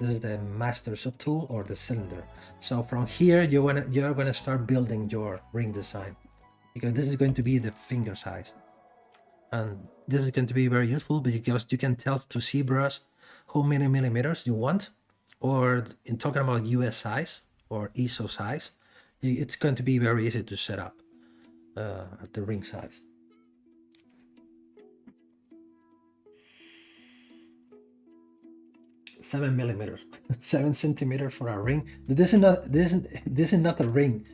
this is the master subtool or the cylinder. So from here you're gonna start building your ring design, because this is going to be the finger size, and this is going to be very useful because you can tell to ZBrush how many millimeters you want, or in talking about US size or ISO size, it's going to be very easy to set up the ring size. Seven millimeters, 7 centimeters for a ring. This is not a ring.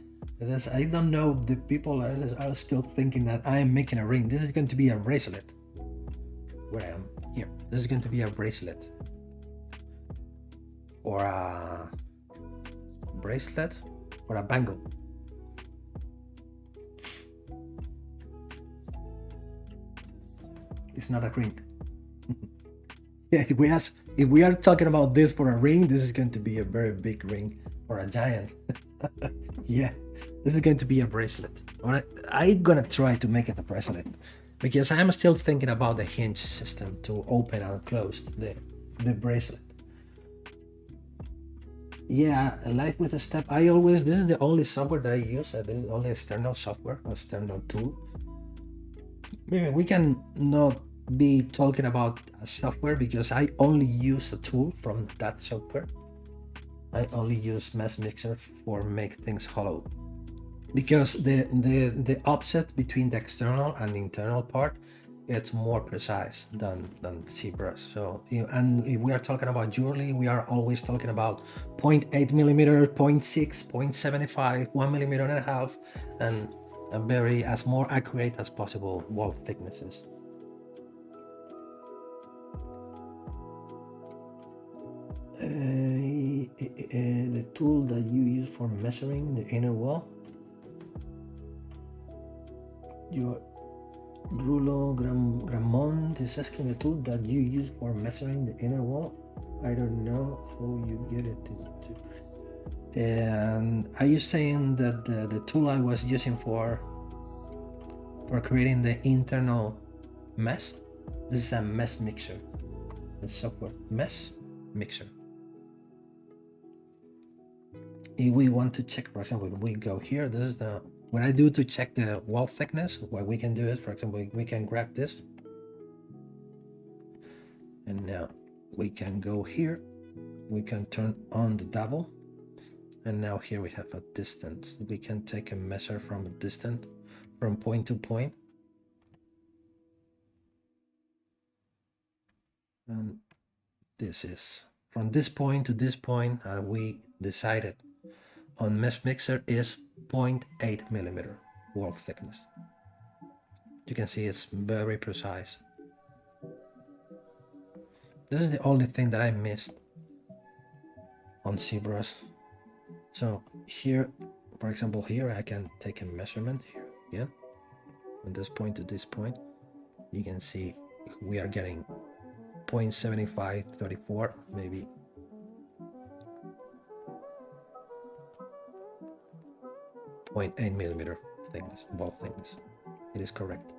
I don't know, the people are still thinking that I am making a ring. This is going to be a bracelet. Where I am here. This is going to be a bracelet, or a bracelet, or a bangle. It's not a ring. Yeah, if we are talking about this for a ring, this is going to be a very big ring, or a giant. Yeah, this is going to be a bracelet. I'm gonna try to make it a bracelet, because I am still thinking about the hinge system to open and close the bracelet. Yeah, Life with a Step. This is the only software that I use. This is only external software, external tool. Maybe we can not be talking about a software, because I only use a tool from that software. I only use Max Mixer for make things hollow, because the offset between the external and the internal part, it's more precise than ZBrush. So, and if we are talking about jewelry, we are always talking about 0.8 millimeter, 0.6, 0.75, 1.5 millimeters, and as more accurate as possible wall thicknesses. The tool that you use for measuring the inner wall, your Rulo Gramont is asking the tool that you use for measuring the inner wall. I don't know how you get it to. And are you saying that the tool I was using for creating the internal mesh? This is a mesh mixer. The software mesh mixer. If we want to check, for example, we go here. This is what I do to check the wall thickness. What we can do is, for example, we can grab this, and now we can go here. We can turn on the double, and now here we have a distance. We can take a measure from a distance, from point to point, and this is from this point to this point. We decided on Mesh Mixer is 0.8 millimeter wall thickness. You can see it's very precise. This is the only thing that I missed on ZBrush. So here, for example, here I can take a measurement here again, from this point to this point. You can see we are getting 0.7534, maybe. .8 millimeter thickness, wall thickness. It is correct.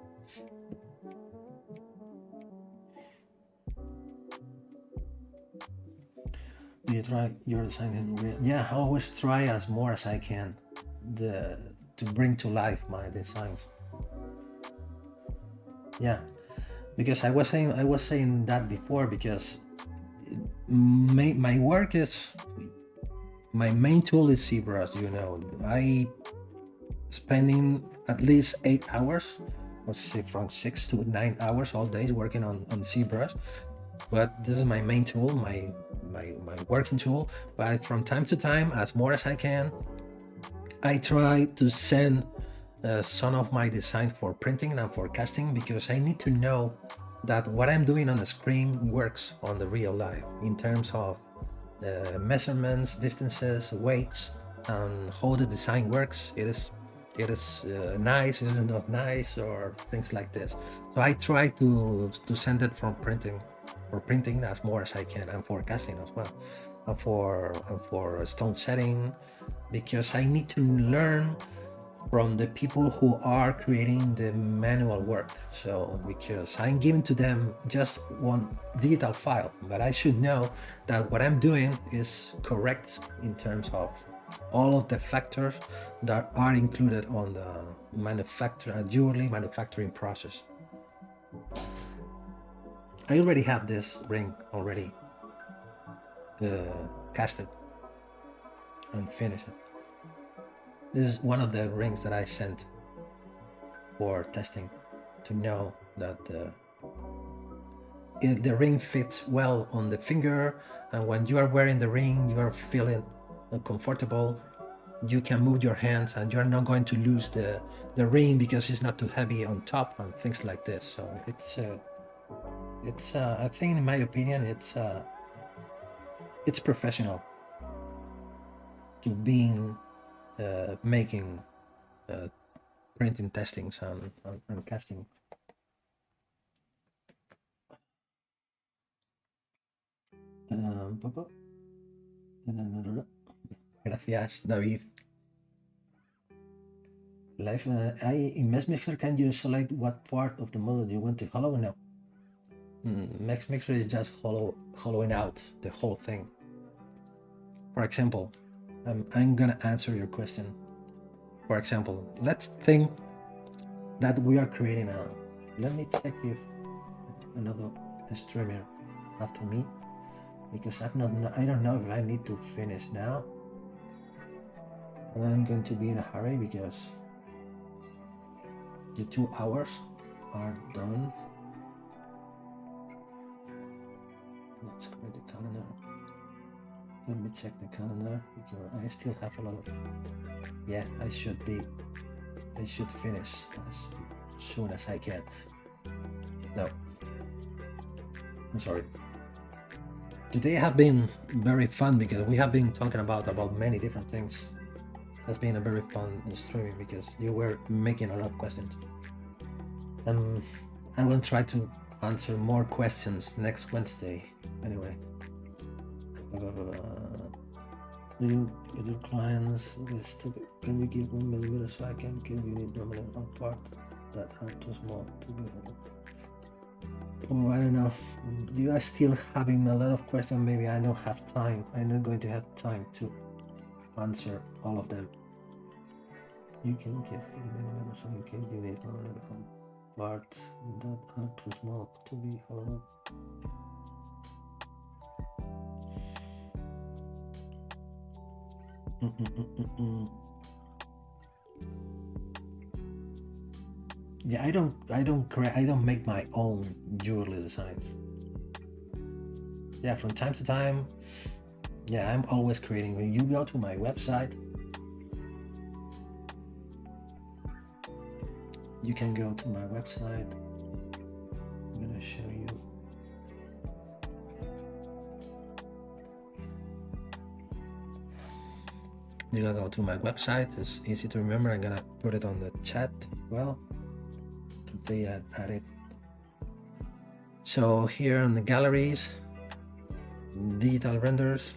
Do you try your design? Yeah, I always try as more as I can to bring to life my designs. Yeah, because I was saying that before, because my work is, my main tool is ZBrush. You know, I spending at least 8 hours let's say from 6 to 9 hours all days working on ZBrush. But this is my main tool, my working tool. But from time to time, as more as I can, I try to send some of my designs for printing and for casting, because I need to know that what I'm doing on the screen works on the real life in terms of measurements, distances, weights, and how the design works. It is nice, it is not nice, or things like this. So I try to send it for printing as more as I can, and for casting as well, and for stone setting, because I need to learn from the people who are creating the manual work. So because I'm giving to them just one digital file, but I should know that what I'm doing is correct in terms of all of the factors that are included on the jewelry manufacturing process. I already have this ring already casted and finished. This is one of the rings that I sent for testing to know that the ring fits well on the finger, and when you are wearing the ring, you are feeling comfortable. You can move your hands and you're not going to lose the ring because it's not too heavy on top and things like this. So it's I think, in my opinion, it's professional to being making printing testings and casting. Gracias, David. Live in Mesh Mixer, can you select what part of the model you want to hollow? No. Mesh Mixer is just hollowing out the whole thing. For example, I'm gonna answer your question. For example, let's think that we are creating a. Let me check if another streamer after me, because I don't know if I need to finish now. And I'm going to be in a hurry because the 2 hours are done. Let's create the calendar. Let me check the calendar because I still have a lot of. Yeah, I should finish as soon as I can. No, I'm sorry. Today have been very fun because we have been talking about many different things. It's been a very fun streaming because you were making a lot of questions. I will try to answer more questions next Wednesday. Anyway. Do your clients can you give 1 millimeter so I can give you normally one part that are too small to be able? Oh, I don't know. You are still having a lot of questions. Maybe I don't have time. I'm not going to have time to answer all of them. You can give so you can give it one part that are too small to be followed. Yeah, I don't make my own jewelry designs. Yeah, from time to time, yeah, I'm always creating. When you go to my website, you can go to my website. I'm gonna show you. You gotta go to my website. It's easy to remember. I'm gonna put it on the chat. Well, today I added. So here in the galleries, digital renders,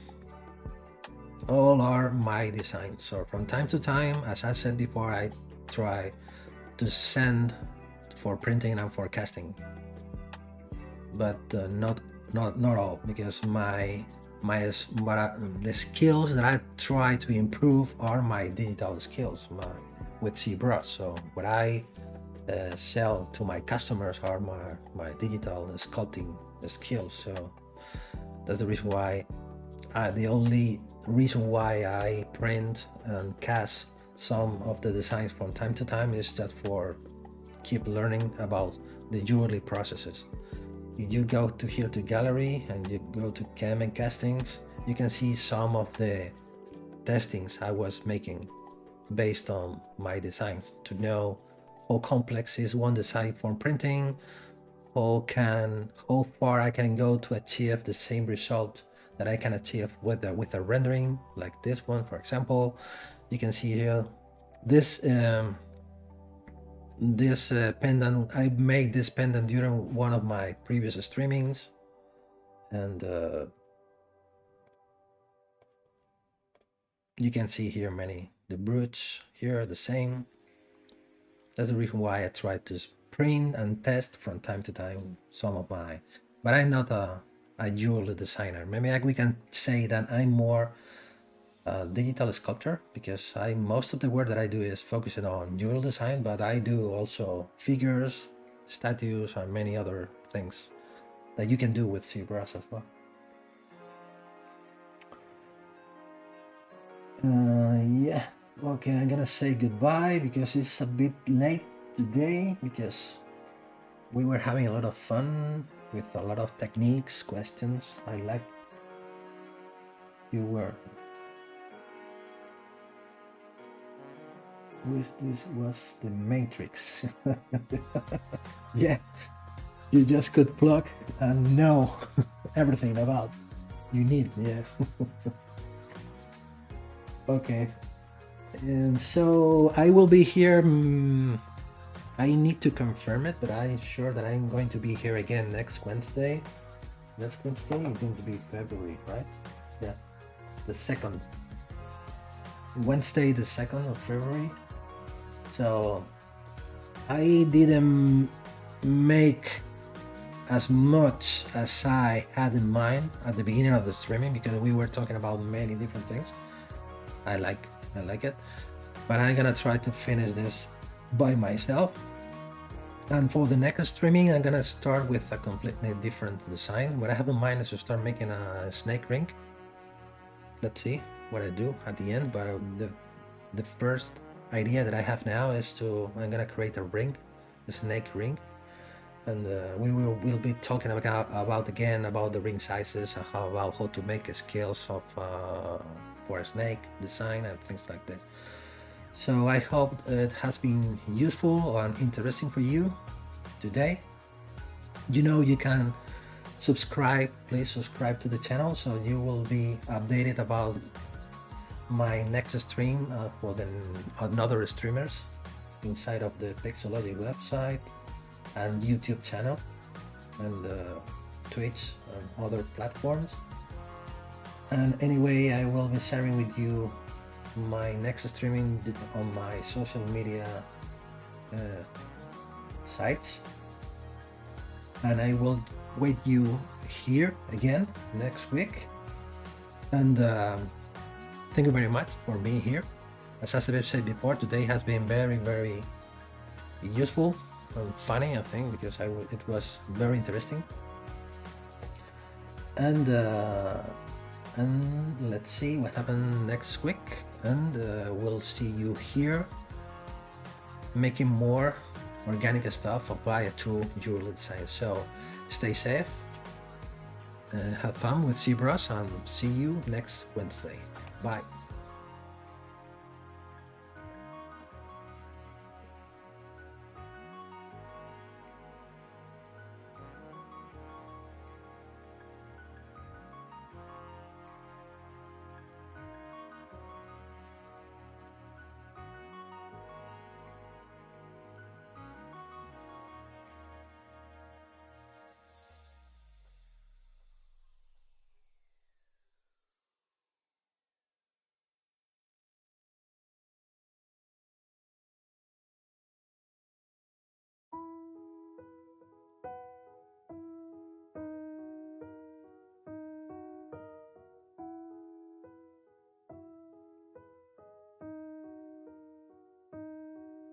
all are my designs. So from time to time, as I said before, I try to send for printing and for casting, but not all, because the skills that I try to improve are my digital skills with ZBrush. So what I sell to my customers are my digital sculpting skills. So that's the reason why the only reason why I print and cast some of the designs from time to time is just for keep learning about the jewelry processes. You go to here to gallery and you go to cam and castings. You can see some of the testings I was making based on my designs to know how complex is one design for printing, how far I can go to achieve the same result that I can achieve with a rendering like this one, for example. You can see here this pendant. I made this pendant during one of my previous streamings, and you can see here the brooch here the same. That's the reason why I try to print and test from time to time some of my, but I'm not a jewelry designer. Maybe we can say that I'm more digital sculptor, because most of the work that I do is focusing on jewelry design, but I do also figures, statues, and many other things that you can do with ZBrush as well. Yeah, okay, I'm gonna say goodbye because it's a bit late today, because we were having a lot of fun with a lot of techniques, questions. I like you were. This was the Matrix. Yeah, you just could plug and know everything about you need. Yeah. Okay, and so I will be here. I need to confirm it, but I'm sure that I'm going to be here again next Wednesday. Next Wednesday is going to be February, right? Yeah, the 2nd. Wednesday, the 2nd of February. So I didn't make as much as I had in mind at the beginning of the streaming, because we were talking about many different things. I like it, but I'm gonna try to finish this by myself. And for the next streaming, I'm gonna start with a completely different design. What I have in mind is to start making a snake ring. Let's see what I do at the end, but the first idea that I have now is I'm gonna create a ring, a snake ring, and we'll be talking about the ring sizes and how to make scales of for a snake design and things like this. So I hope it has been useful and interesting for you today. You can subscribe. Please subscribe to the channel so you will be updated about my next stream for another streamers inside of the Pixology website and YouTube channel and Twitch and other platforms. And anyway, I will be sharing with you my next streaming on my social media sites, and I will wait you here again next week. And thank you very much for being here. As I said before, today has been very, very useful and funny, I think, because it was very interesting. And let's see what happens next week, and we'll see you here making more organic stuff applied to jewelry design. So stay safe, have fun with ZBrush, and see you next Wednesday. Bye.